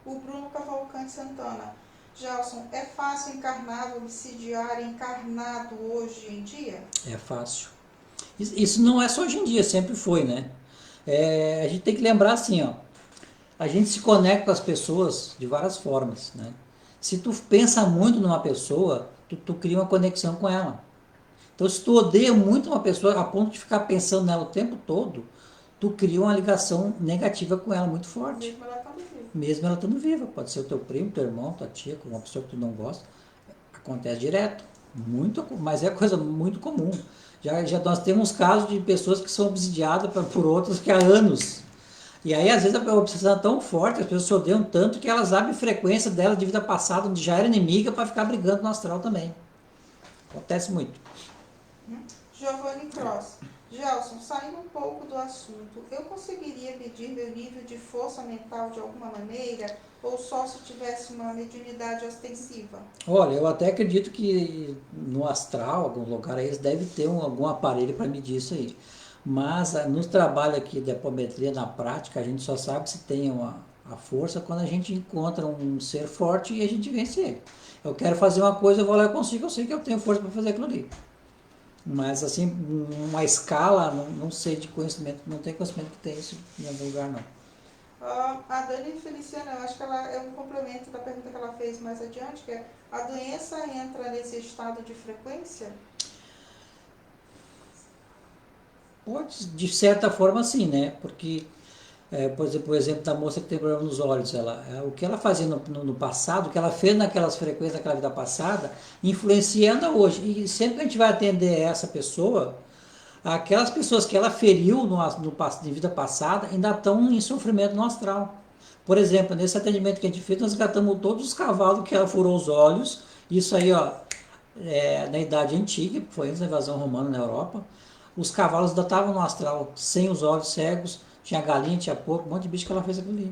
O Bruno Cavalcante Santana, Gelson, é fácil encarnado obsidiar encarnado hoje em dia? É fácil. Isso não é só hoje em dia, sempre foi, né? A gente tem que lembrar assim, ó, a gente se conecta com as pessoas de várias formas, né? Se tu pensa muito numa pessoa, tu cria uma conexão com ela. Então, se tu odeia muito uma pessoa a ponto de ficar pensando nela o tempo todo, tu cria uma ligação negativa com ela muito forte. Mesmo ela estando viva. Mesmo ela estando viva. Pode ser o teu primo, teu irmão, tua tia, com uma pessoa que tu não gosta. Acontece direto. Muito, mas é coisa muito comum. Já nós temos casos de pessoas que são obsidiadas por outras que há anos. E aí, às vezes, a obsessão é tão forte, as pessoas se odeiam tanto que elas abrem frequência dela de vida passada, onde já era inimiga, para ficar brigando no astral também. Acontece muito. Giovanni Cross. Gelson, saindo um pouco do assunto, eu conseguiria medir meu nível de força mental de alguma maneira? Ou só se tivesse uma mediunidade ostensiva? Olha, eu até acredito que no astral, algum lugar aí, eles devem ter algum aparelho para medir isso aí. Mas no trabalho aqui de apometria, na prática, a gente só sabe se tem a força quando a gente encontra um ser forte e a gente vence ele. Eu quero fazer uma coisa, eu vou lá e consigo, eu sei que eu tenho força para fazer aquilo ali. Mas assim, uma escala, não sei de conhecimento, não tenho conhecimento que tem isso em algum lugar não. A Dani Feliciana, eu acho que ela é um complemento da pergunta que ela fez mais adiante, que é, a doença entra nesse estado de frequência? Pode, de certa forma sim, né? Porque, por exemplo, o exemplo da moça que tem problema nos olhos, o que ela fazia no passado, o que ela fez naquelas frequências daquela vida passada, influencia ela hoje. E sempre que a gente vai atender essa pessoa, aquelas pessoas que ela feriu de vida passada ainda estão em sofrimento no astral. Por exemplo, nesse atendimento que a gente fez, nós resgatamos todos os cavalos que ela furou os olhos. Isso aí, ó, na idade antiga, foi antes da invasão romana na Europa. Os cavalos ainda estavam no astral, sem os olhos cegos, tinha galinha, tinha porco, um monte de bicho que ela fez aquilo ali.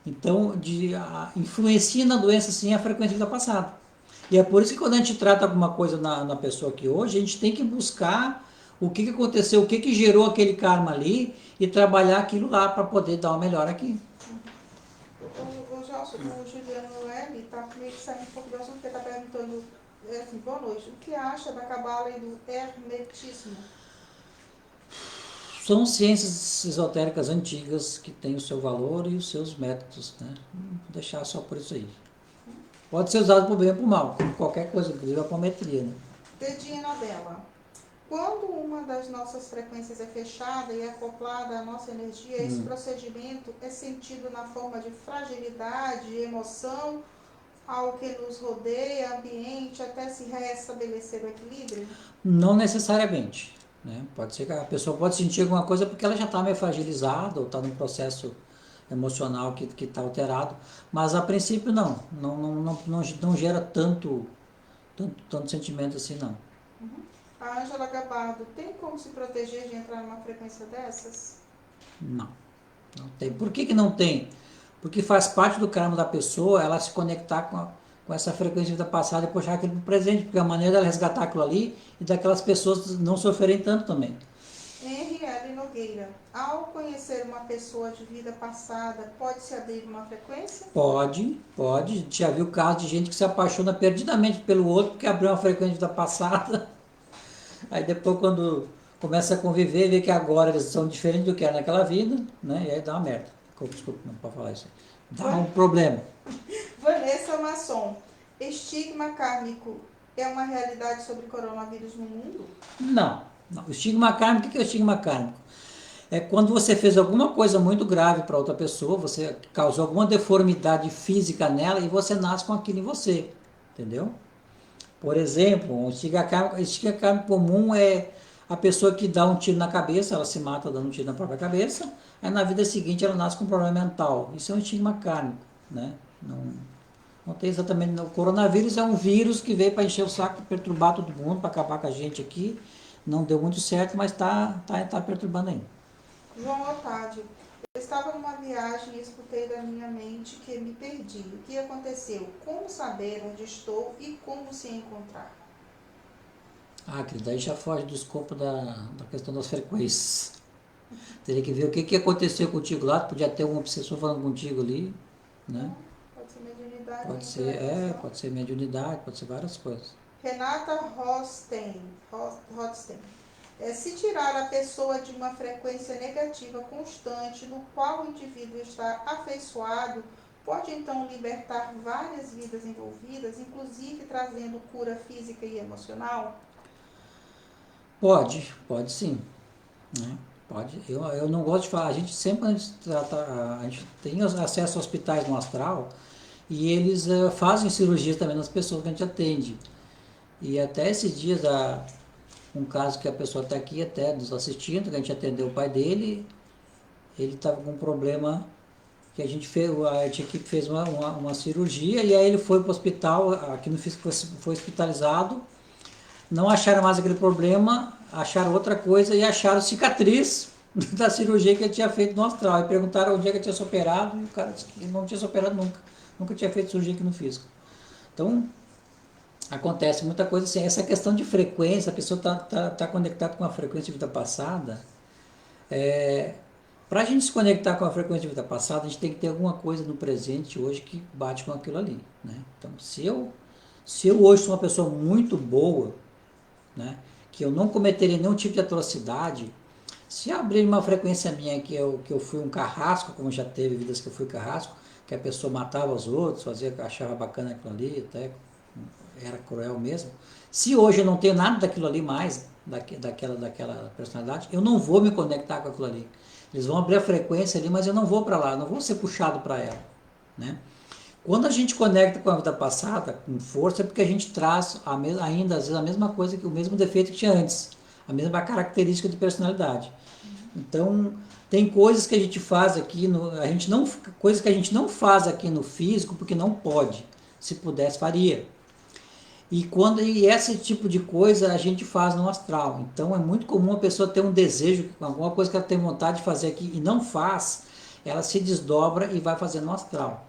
Então, influencia na doença sim a frequência da vida passada. E é por isso que quando a gente trata alguma coisa na pessoa aqui hoje, a gente tem que buscar o que aconteceu, o que gerou aquele karma ali e trabalhar aquilo lá para poder dar uma melhora aqui. O Gelson, o Juliano L está meio que saindo um pouco do assunto, porque está perguntando, assim, boa noite, o que acha da cabala e do hermetismo? São ciências esotéricas antigas que têm o seu valor e os seus métodos, né? Vou deixar só por isso aí. Pode ser usado por bem ou por mal, como qualquer coisa, inclusive a apometria, né? Dedinha na dela. Quando uma das nossas frequências é fechada e acoplada à nossa energia, esse procedimento é sentido na forma de fragilidade, emoção, ao que nos rodeia, ambiente, até se restabelecer o equilíbrio? Não necessariamente, né? Pode ser que a pessoa pode sentir alguma coisa porque ela já está meio fragilizada ou está num processo emocional que está alterado, mas a princípio não gera tanto sentimento assim não. A Ângela Gabardo, tem como se proteger de entrar numa frequência dessas? Não tem. Por que não tem? Porque faz parte do karma da pessoa ela se conectar com essa frequência de vida passada e puxar aquilo para o presente, porque é a maneira dela resgatar aquilo ali e daquelas pessoas não sofrerem tanto também. Henry L. Nogueira, ao conhecer uma pessoa de vida passada, pode se abrir uma frequência? Pode. A gente já viu casos de gente que se apaixona perdidamente pelo outro porque abriu uma frequência de vida passada. Aí depois quando começa a conviver, vê que agora eles são diferentes do que era naquela vida, né? E aí dá uma merda. Desculpa, não pode falar isso aí. Dá um problema. Vanessa Masson, estigma kármico é uma realidade sobre coronavírus no mundo? Não. O estigma kármico, o que é o estigma kármico? É quando você fez alguma coisa muito grave para outra pessoa, você causou alguma deformidade física nela e você nasce com aquilo em você, entendeu? Por exemplo, um estigma kármico comum é a pessoa que dá um tiro na cabeça, ela se mata dando um tiro na própria cabeça, aí na vida seguinte ela nasce com um problema mental. Isso é um estigma kármico, né? Não tem exatamente. O coronavírus é um vírus que veio para encher o saco, perturbar todo mundo, para acabar com a gente aqui. Não deu muito certo, mas tá perturbando ainda. João Otávio, eu estava numa viagem e escutei da minha mente que me perdi. O que aconteceu? Como saber onde estou e como se encontrar? Ah, que daí já foge do escopo da questão das frequências. Teria que ver o que aconteceu contigo lá. Podia ter um obsessor falando contigo ali, né? Pode ser mediunidade, Pode ser mediunidade, pode ser várias coisas. Renata Rothstein. Se tirar a pessoa de uma frequência negativa constante no qual o indivíduo está afeiçoado, pode então libertar várias vidas envolvidas, inclusive trazendo cura física e emocional? Pode sim, né? Pode. Eu não gosto de falar, a gente sempre a gente tem acesso a hospitais no astral e eles fazem cirurgias também nas pessoas que a gente atende. E até esses dias, um caso que a pessoa está aqui até nos assistindo, que a gente atendeu o pai dele, ele estava com um problema que a gente fez, a equipe fez uma cirurgia e aí ele foi para o hospital, aqui no físico foi hospitalizado, não acharam mais aquele problema, acharam outra coisa e acharam cicatriz da cirurgia que ele tinha feito no astral. E perguntaram onde é que ele tinha se operado e o cara disse que ele não tinha se operado nunca. Nunca tinha feito cirurgia aqui no físico. Então, acontece muita coisa assim. Essa questão de frequência, a pessoa tá conectada com a frequência de vida passada. Para a gente se conectar com a frequência de vida passada, a gente tem que ter alguma coisa no presente hoje que bate com aquilo ali. Né? Então, se eu hoje sou uma pessoa muito boa, né, que eu não cometeria nenhum tipo de atrocidade, se abrir uma frequência minha que eu fui um carrasco, como já teve vidas que eu fui carrasco, que a pessoa matava os outros, achava bacana aquilo ali, até era cruel mesmo. Se hoje eu não tenho nada daquilo ali mais, daquela personalidade, eu não vou me conectar com aquilo ali. Eles vão abrir a frequência ali, mas eu não vou para lá, não vou ser puxado para ela, né? Quando a gente conecta com a vida passada, com força, é porque a gente traz ainda, às vezes, a mesma coisa, o mesmo defeito que tinha antes, a mesma característica de personalidade. Então, tem coisas que a gente faz aqui, coisas que a gente não faz aqui no físico, porque não pode. Se pudesse, faria. E esse tipo de coisa a gente faz no astral. Então, é muito comum a pessoa ter um desejo, alguma coisa que ela tem vontade de fazer aqui e não faz, ela se desdobra e vai fazer no astral.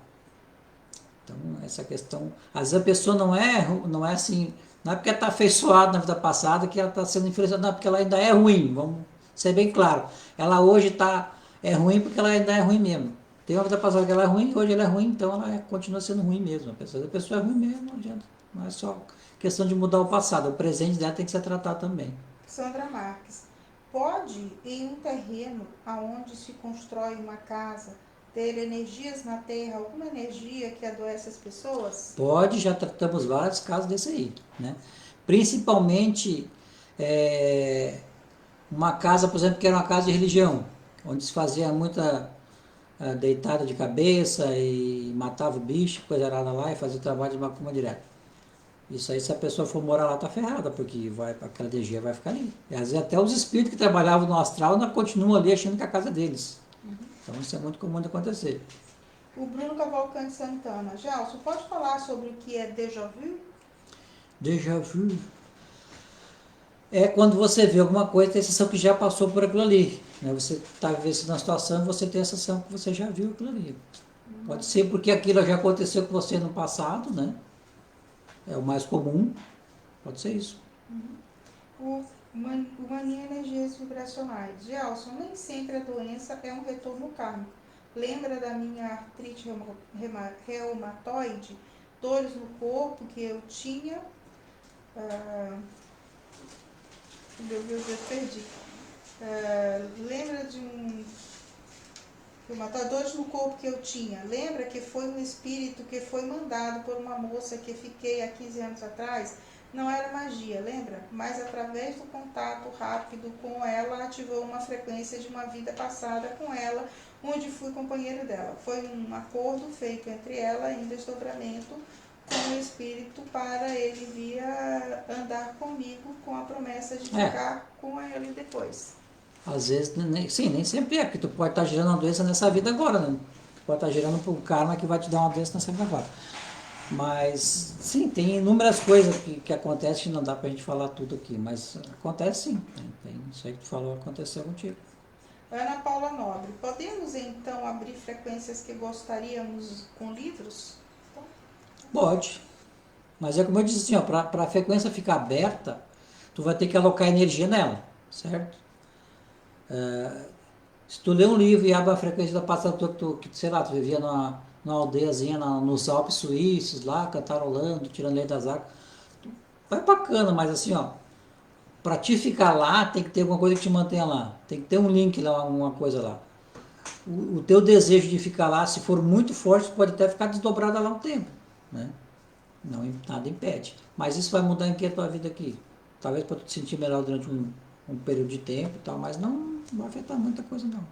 Então, essa questão, às vezes a pessoa não é assim, não é porque ela está afeiçoada na vida passada que ela está sendo influenciada, não, é porque ela ainda é ruim, vamos ser bem claro. Ela hoje é ruim porque ela ainda é ruim mesmo. Tem uma vida passada que ela é ruim, hoje ela é ruim, então ela continua sendo ruim mesmo. A pessoa é ruim mesmo, não adianta. Não é só questão de mudar o passado, o presente dela tem que ser tratado também. Sandra Marques, pode em um terreno aonde se constrói uma casa ter energias na terra, alguma energia que adoece as pessoas? Pode, já tratamos vários casos desse aí, né? Principalmente uma casa, por exemplo, que era uma casa de religião, onde se fazia muita deitada de cabeça e matava o bicho, coisa errada lá, e fazia o trabalho de macumba direto. Isso aí, se a pessoa for morar lá, tá ferrada, porque aquela energia vai ficar ali. E às vezes até os espíritos que trabalhavam no astral ainda continuam ali achando que é a casa deles. Então isso é muito comum de acontecer. O Bruno Cavalcante Santana. Gelson, pode falar sobre o que é déjà vu? Déjà vu. É quando você vê alguma coisa, tem a sensação que já passou por aquilo ali. Né? Você está vivendo na situação e você tem a sensação que você já viu aquilo ali. Pode ser porque aquilo já aconteceu com você no passado, né? É o mais comum. Pode ser isso. O Mania Energias Vibracionais. Gelson, nem sempre a doença é um retorno kármico. Lembra da minha artrite reumatoide, dores no corpo que eu tinha? Meu Deus, eu perdi. Lembra de dores no corpo que eu tinha? Lembra que foi um espírito que foi mandado por uma moça que fiquei há 15 anos atrás? Não era magia, lembra? Mas através do contato rápido com ela, ativou uma frequência de uma vida passada com ela, onde fui companheiro dela. Foi um acordo feito entre ela em desdobramento com o espírito para ele vir andar comigo com a promessa de ficar com ele depois. Às vezes, nem sempre é, porque tu pode estar gerando uma doença nessa vida agora, né? Tu pode estar gerando um karma que vai te dar uma doença nessa vida agora. Mas, sim, tem inúmeras coisas que acontecem que não dá pra gente falar tudo aqui, mas acontece sim. Tem isso aí que tu falou, aconteceu contigo. Ana Paula Nobre, podemos então abrir frequências que gostaríamos com livros? Pode, mas é como eu disse assim, ó, pra frequência ficar aberta, tu vai ter que alocar energia nela, certo? Se tu lê um livro e abre a frequência da passada tua que sei lá, tu vivia numa aldeiazinha nos Alpes suíços, lá, cantarolando, tirando leite das águas, vai bacana, mas assim, ó, pra te ficar lá, tem que ter alguma coisa que te mantenha lá. Tem que ter um link lá, alguma coisa lá. O teu desejo de ficar lá, se for muito forte, pode até ficar desdobrado lá um tempo, né? Não, nada impede. Mas isso vai mudar em que a tua vida aqui? Talvez para tu te sentir melhor durante um período de tempo e tal, mas não vai afetar muita coisa não.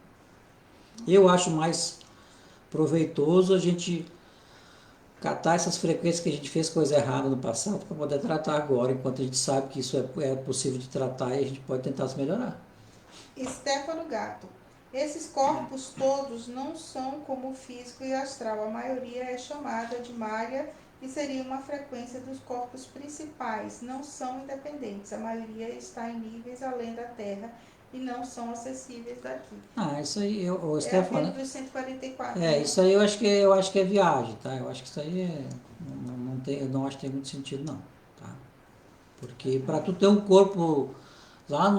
Eu acho mais proveitoso a gente catar essas frequências que a gente fez coisa errada no passado para poder tratar agora, enquanto a gente sabe que isso é possível de tratar e a gente pode tentar se melhorar. Stefano Gato. Esses corpos todos não são como o físico e astral. A maioria é chamada de malha e seria uma frequência dos corpos principais. Não são independentes. A maioria está em níveis além da Terra e não são acessíveis daqui. Ah, isso aí, o É aquele Stefano, dos 144. isso aí eu acho que é viagem, tá? Eu acho que isso aí não tem, eu não acho que tem muito sentido não, tá? Porque para tu ter um corpo lá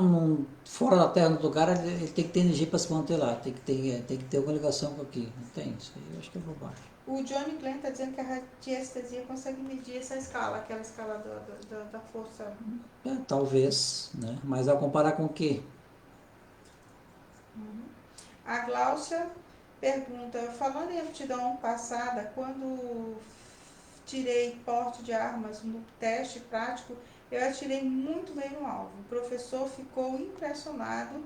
fora da Terra, no lugar, ele tem que ter energia para se manter lá, tem que ter alguma ligação com aqui. Não tem isso aí, eu acho que é bobagem. O Johnny Glenn está dizendo que a radiestesia consegue medir essa escala, aquela escala da força. Talvez, né? Mas ao comparar com o quê? A Gláucia pergunta, falando em aptidão passada, quando tirei porte de armas no teste prático, eu atirei muito bem no alvo. O professor ficou impressionado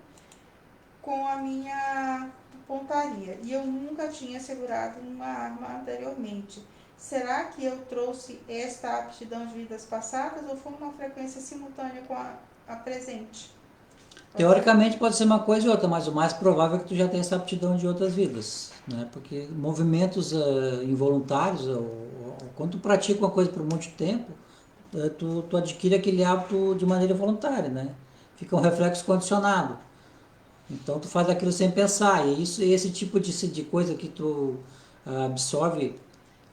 com a minha pontaria e eu nunca tinha segurado uma arma anteriormente. Será que eu trouxe esta aptidão de vidas passadas ou foi uma frequência simultânea com a presente? Teoricamente pode ser uma coisa e outra, mas o mais provável é que tu já tenha essa aptidão de outras vidas, né? Porque movimentos involuntários, quando tu pratica uma coisa por muito tempo, tu adquire aquele hábito de maneira voluntária, né? Fica um reflexo condicionado. Então tu faz aquilo sem pensar, e esse tipo de coisa que tu absorve,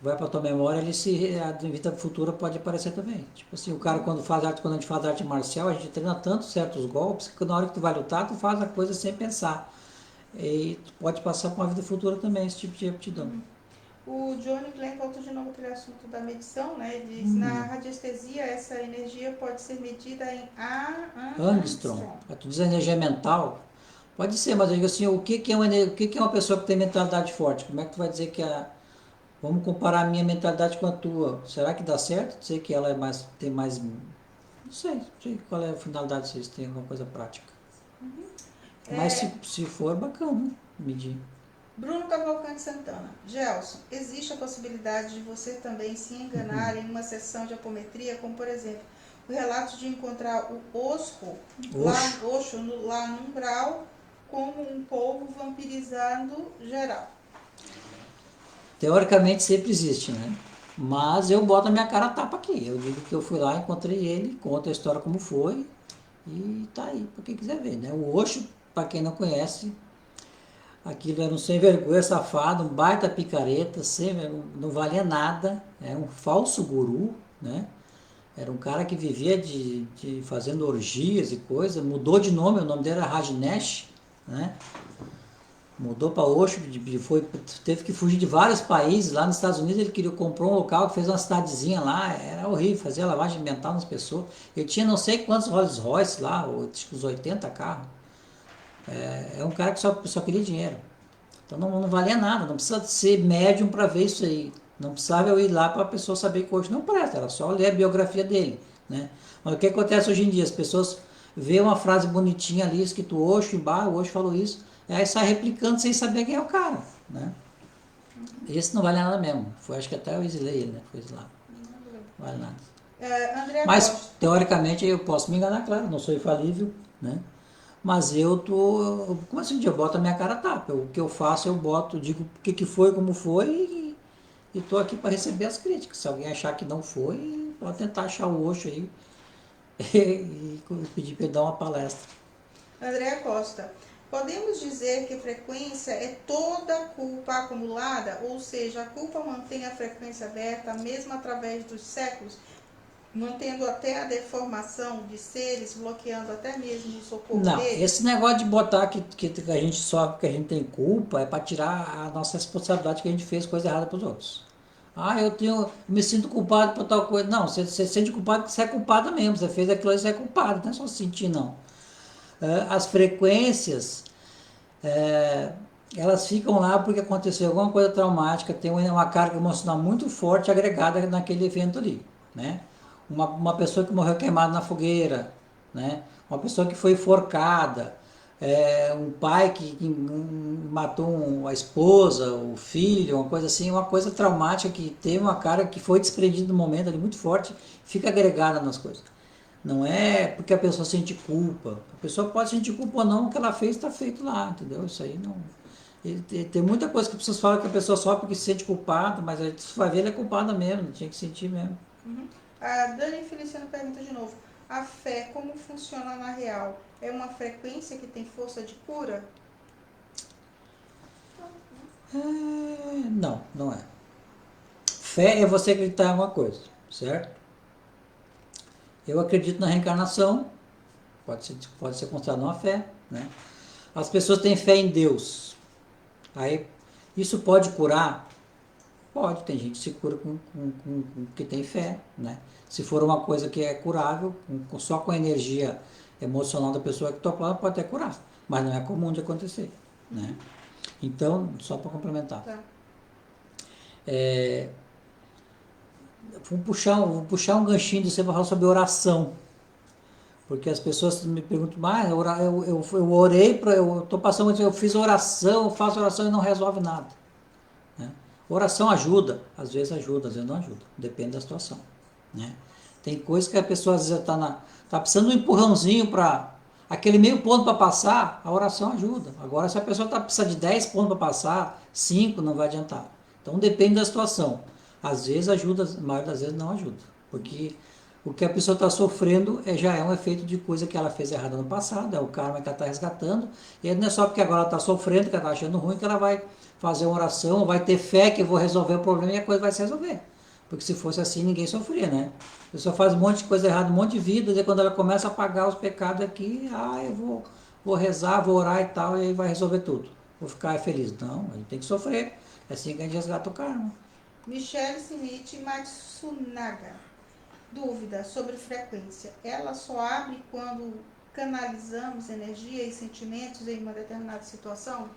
vai para tua memória, a vida futura pode aparecer também. Tipo assim, o cara quando a gente faz arte marcial, a gente treina tanto certos golpes que na hora que tu vai lutar, tu faz a coisa sem pensar. E tu pode passar para uma vida futura também, esse tipo de aptidão. O Johnny Glenn voltou de novo aquele assunto da medição, né? Ele diz, na radiestesia, essa energia pode ser medida em Angstrom. Tu diz a energia mental, pode ser, mas eu digo assim, o que é uma pessoa que tem mentalidade forte? Como é que tu vai dizer que vamos comparar a minha mentalidade com a tua? Será que dá certo? Dizer que ela tem mais. Não sei qual é a finalidade, se eles têm alguma coisa prática. Mas se for, bacana medir. Bruno Cavalcante Santana. Gelson, existe a possibilidade de você também se enganar em uma sessão de apometria, como por exemplo, o relato de encontrar o Osho lá no umbral, como um povo vampirizando geral. Teoricamente sempre existe, né? Mas eu boto a minha cara a tapa aqui. Eu digo que eu fui lá, encontrei ele, conto a história como foi e tá aí, para quem quiser ver, né? O Osho, para quem não conhece, aquilo era um sem vergonha, safado, um baita picareta, não valia nada, era um falso guru, né? Era um cara que vivia de fazendo orgias e coisa, mudou de nome, o nome dele era Rajneesh, né? Mudou para Osho, teve que fugir de vários países. Lá nos Estados Unidos ele comprou um local que fez uma cidadezinha lá, era horrível, fazia lavagem mental nas pessoas. Ele tinha não sei quantos Rolls Royce lá, acho que uns 80 carros. É um cara que só queria dinheiro. Então não valia nada, não precisa ser médium para ver isso aí. Não precisava eu ir lá para a pessoa saber que hoje não presta, era só ler a biografia dele, né? Mas o que acontece hoje em dia? As pessoas veem uma frase bonitinha ali, escrito Osho embaixo, o Osho falou isso, e aí sai replicando sem saber quem é o cara, né? Esse não vale nada mesmo. Acho que até o Isley, né? Foi lá. Não vale nada. Mas, teoricamente, eu posso me enganar, claro, não sou infalível, né? Mas como assim, eu boto a minha cara a tapa. O que eu faço, eu boto, digo o que foi, como foi e estou aqui para receber as críticas. Se alguém achar que não foi, pode tentar achar o Osho aí e pedir para ele dar uma palestra. Andréa Costa. Podemos dizer que frequência é toda culpa acumulada, ou seja, a culpa mantém a frequência aberta mesmo através dos séculos, mantendo até a deformação de seres, bloqueando até mesmo o socorro Não, deles? esse negócio de botar que a gente sofre, que a gente tem culpa, é para tirar a nossa responsabilidade que a gente fez coisa errada para os outros. Ah, me sinto culpado por tal coisa. Não, você se sente culpado porque você é culpada mesmo. Você fez aquilo e você é culpado, não é só sentir, não. As frequências, é, elas ficam lá porque aconteceu alguma coisa traumática, tem uma carga emocional muito forte agregada naquele evento ali, né? Uma pessoa que morreu queimada na fogueira, né? Uma pessoa que foi enforcada, um pai que matou a esposa, o filho, uma coisa assim, uma coisa traumática que tem uma carga que foi desprendida no momento ali muito forte, fica agregada nas coisas. Não é porque a pessoa sente culpa. A pessoa pode sentir culpa ou não, o que ela fez está feito lá, entendeu? Isso aí não. Tem muita coisa que as pessoas falam que a pessoa sofre porque se sente culpada, mas a gente vai ver ela é culpada mesmo, tinha que sentir mesmo. Uhum. A Dani Feliciano pergunta de novo. A fé, como funciona na real? É uma frequência que tem força de cura? Não, não é. Fé é você acreditar em alguma coisa, certo? Eu acredito na reencarnação, pode ser considerado uma fé, né? As pessoas têm fé em Deus. Aí, isso pode curar? Pode, tem gente que se cura com que tem fé, né? Se for uma coisa que é curável, só com a energia emocional da pessoa que topa, pode até curar, mas não é comum de acontecer, né? Então, só para complementar. Tá. Vou puxar um ganchinho de você para falar sobre oração. Porque as pessoas me perguntam, mas eu orei, eu estou passando, eu fiz oração, eu faço oração e não resolve nada. Né? Oração ajuda, às vezes não ajuda, depende da situação. Né? Tem coisas que a pessoa às vezes está precisando de um empurrãozinho para aquele meio ponto para passar, a oração ajuda. Agora, se a pessoa está precisando de 10 pontos para passar, 5 não vai adiantar. Então depende da situação. Às vezes ajuda, mas às vezes não ajuda. Porque o que a pessoa está sofrendo já é um efeito de coisa que ela fez errada no passado, é o karma que ela está resgatando, e não é só porque agora ela está sofrendo, que ela está achando ruim, que ela vai fazer uma oração, vai ter fé que eu vou resolver o problema e a coisa vai se resolver. Porque se fosse assim, ninguém sofria, né? A pessoa faz um monte de coisa errada, um monte de vida, e quando ela começa a pagar os pecados aqui, eu vou rezar, vou orar e tal, e aí vai resolver tudo. Vou ficar feliz. Não, a gente tem que sofrer. É assim que a gente resgata o karma. Michelle Smith Matsunaga. Dúvida sobre frequência. Ela só abre quando canalizamos energia e sentimentos em uma determinada situação?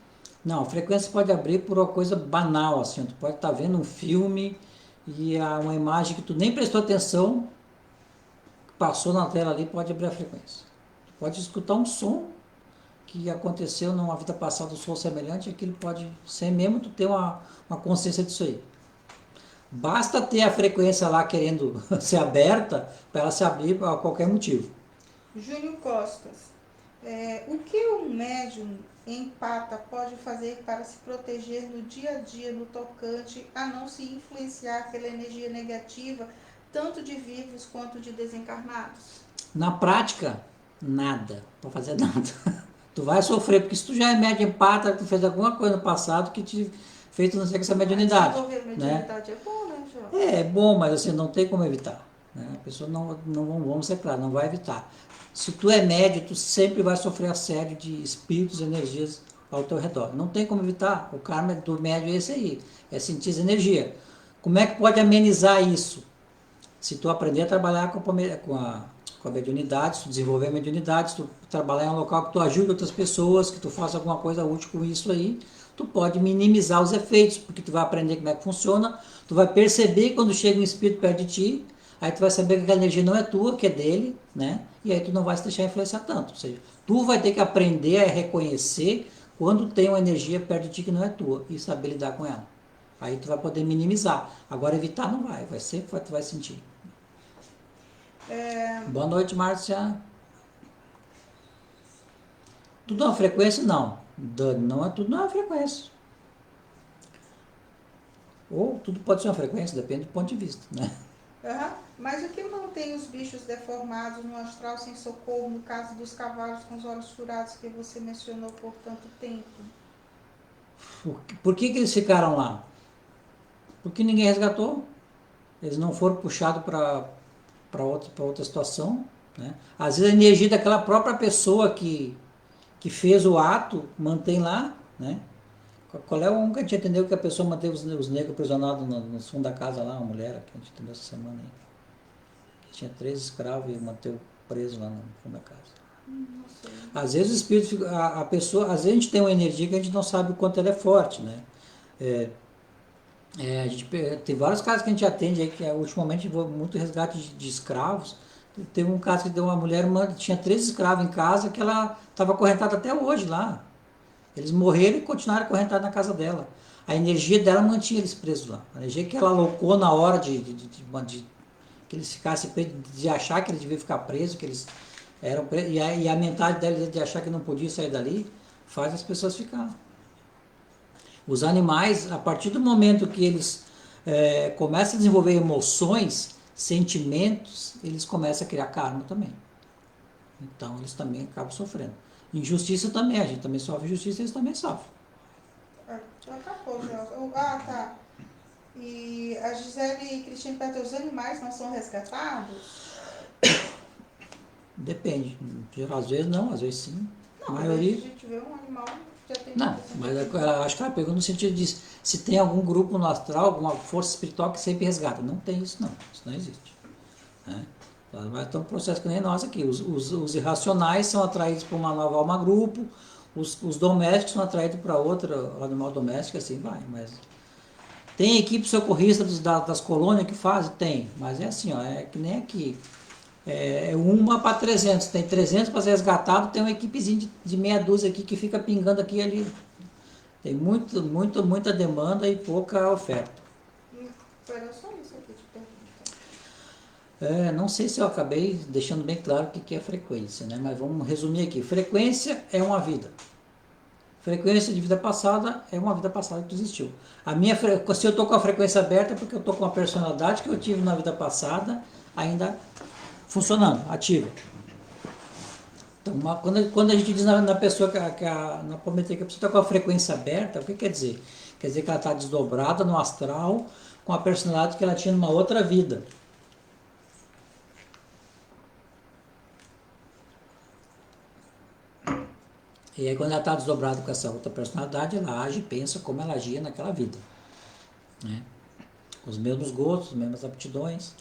Não, a frequência pode abrir por uma coisa banal, assim. Tu pode estar vendo um filme e uma imagem que tu nem prestou atenção, passou na tela ali, pode abrir a frequência. Tu pode escutar um som que aconteceu numa vida passada, um som semelhante, aquilo pode ser mesmo tu ter uma consciência disso aí. Basta ter a frequência lá querendo ser aberta para ela se abrir por qualquer motivo. Júnior Costas. O que um médium empata pode fazer para se proteger no dia a dia no tocante a não se influenciar pela energia negativa, tanto de vivos quanto de desencarnados? Na prática, nada, para fazer nada. Tu vai sofrer, porque se tu já é médio empata, tu fez alguma coisa no passado que te fez tu não ser com essa mediunidade. Desenvolver mediunidade é bom, né, João? É bom, mas assim, não tem como evitar. Né? A pessoa vamos ser claros, não vai evitar. Se tu é médio, tu sempre vai sofrer assédio de espíritos e energias ao teu redor. Não tem como evitar. O karma do médio é esse aí, é sentir essa energia. Como é que pode amenizar isso? Se tu aprender a trabalhar com a mediunidade, se tu desenvolver a mediunidade, se tu trabalhar em um local que tu ajude outras pessoas, que tu faça alguma coisa útil com isso aí, tu pode minimizar os efeitos, porque tu vai aprender como é que funciona, tu vai perceber quando chega um espírito perto de ti, aí tu vai saber que aquela energia não é tua, que é dele, né? E aí tu não vai se deixar influenciar tanto. Ou seja, tu vai ter que aprender a reconhecer quando tem uma energia perto de ti que não é tua e saber lidar com ela. Aí tu vai poder minimizar. Agora evitar não vai ser, tu vai sentir. Boa noite, Márcia. Tudo é uma frequência? Não. Dani, não é tudo, não é uma frequência. Ou tudo pode ser uma frequência, depende do ponto de vista, né? Aham. Mas o que mantém os bichos deformados no astral sem socorro, no caso dos cavalos com os olhos furados que você mencionou por tanto tempo? Por que eles ficaram lá? Porque ninguém resgatou. Eles não foram puxados para outra situação, né? Às vezes a energia daquela própria pessoa que fez o ato mantém lá, né? Qual é um que a gente entendeu que a pessoa manteve os negros aprisionados no fundo da casa lá, uma mulher, que a gente entendeu essa semana aí. Que tinha 3 escravos e manteve preso lá no fundo da casa. Não sei. Às vezes o espírito, a pessoa, às vezes a gente tem uma energia que a gente não sabe o quanto ela é forte, né? A gente tem vários casos que a gente atende aí, que ultimamente muito resgate de escravos. Teve um caso que deu uma mulher, tinha 3 escravos em casa que ela estava acorrentada até hoje lá. Eles morreram e continuaram acorrentados na casa dela. A energia dela mantinha eles presos lá. A energia que ela alocou na hora de que eles ficassem presos, de achar que eles deviam ficar presos, que eles eram presos, e a mentalidade deles de achar que não podia sair dali, faz as pessoas ficar. Os animais, a partir do momento que eles começam a desenvolver emoções, sentimentos, eles começam a criar karma também. Então eles também acabam sofrendo. Injustiça também, a gente também sofre injustiça, eles também sofrem. Já acabou, já. Tá. E a Gisele e Cristina perguntam, os animais não são resgatados? Depende. Às vezes não, às vezes sim. Não, A maioria. a gente vê um animal já tem. Não, mas acho que ela pegou no sentido de se tem algum grupo no astral, alguma força espiritual que sempre resgata. Não tem isso não, isso não existe. Né? Mas tem um processo que nem nós aqui. Os irracionais são atraídos para uma nova alma grupo, os domésticos são atraídos para outro animal doméstico, assim vai. Mas tem equipe socorrista das colônias que fazem? Tem, mas é assim, ó, é que nem aqui. É uma para 300, tem 300 para ser resgatado, tem uma equipezinha de meia dúzia aqui que fica pingando aqui e ali. Tem muita demanda e pouca oferta. Era só isso aqui de pergunta. Não sei se eu acabei deixando bem claro o que é frequência, né? Mas vamos resumir aqui. Frequência é uma vida. Frequência de vida passada é uma vida passada que existiu. Se eu estou com a frequência aberta é porque eu estou com a personalidade que eu tive na vida passada ainda funcionando, ativa. Então, quando a gente diz na pessoa, na apometria, que a pessoa está com a frequência aberta, o que quer dizer? Quer dizer que ela está desdobrada no astral com a personalidade que ela tinha numa outra vida. E aí quando ela está desdobrada com essa outra personalidade, ela age e pensa como ela agia naquela vida. Né? Os mesmos gostos, as mesmas aptidões.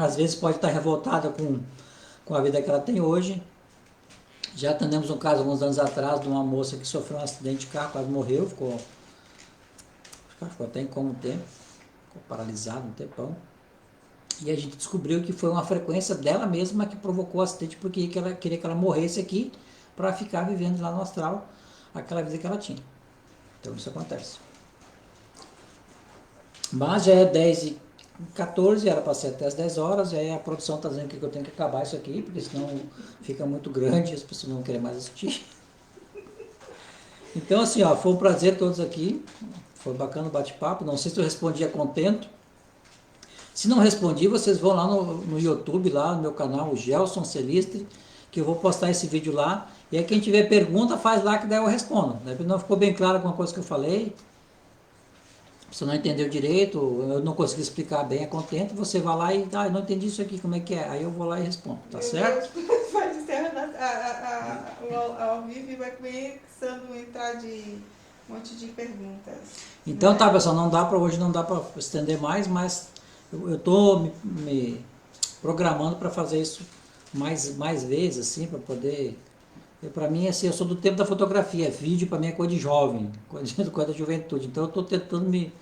Às vezes pode estar revoltada com a vida que ela tem hoje. Já atendemos um caso alguns anos atrás de uma moça que sofreu um acidente de carro, quase morreu, ficou até em coma um tempo, ficou paralisada um tempão. E a gente descobriu que foi uma frequência dela mesma que provocou o acidente, porque ela queria que ela morresse aqui para ficar vivendo lá no astral aquela vida que ela tinha. Então isso acontece. Mas já é 10h14, era para ser até as 10 horas, e aí a produção está dizendo que eu tenho que acabar isso aqui, porque senão fica muito grande e as pessoas não vão querer mais assistir. Então assim, ó, foi um prazer todos aqui, foi bacana o bate-papo, não sei se eu respondi a contento. Se não respondi, vocês vão lá no YouTube, lá no meu canal, o Gelson Celistre, que eu vou postar esse vídeo lá, e aí quem tiver pergunta, faz lá que daí eu respondo. Não ficou bem claro alguma coisa que eu falei, você não entendeu direito, eu não consegui explicar bem a contento, você vai lá e eu não entendi isso aqui, como é que é? Aí eu vou lá e respondo, tá certo? Vai encerrando ao vivo e vai começando a entrar de um monte de perguntas. Então tá, pessoal, hoje não dá para estender mais, mas eu tô me programando para fazer isso mais vezes, assim, para poder... Para mim, assim, eu sou do tempo da fotografia, vídeo para mim é coisa de jovem, coisa da juventude, então eu estou tentando me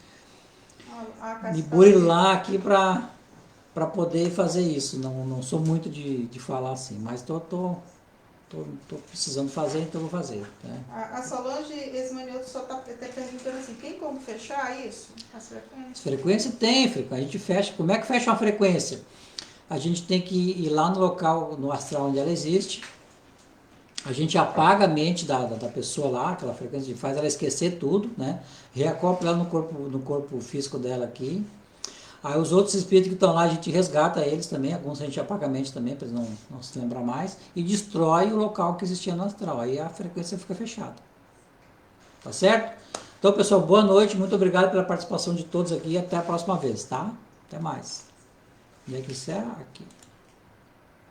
burilar aqui para poder fazer isso. Não sou muito de falar assim, mas estou precisando fazer, então vou fazer. Né? A Solange Esmanioto só está perguntando assim, tem como fechar isso? As frequências? Frequência tem, a gente fecha. Como é que fecha uma frequência? A gente tem que ir lá no local, no astral onde ela existe, A gente apaga a mente da pessoa lá, aquela frequência, faz ela esquecer tudo, né? Reacopla ela no corpo físico dela aqui. Aí os outros espíritos que estão lá, a gente resgata eles também, alguns a gente apaga a mente também, para eles não se lembrar mais, e destrói o local que existia no astral. Aí a frequência fica fechada. Tá certo? Então, pessoal, boa noite, muito obrigado pela participação de todos aqui e até a próxima vez, tá? Até mais. E aqui encerra aqui.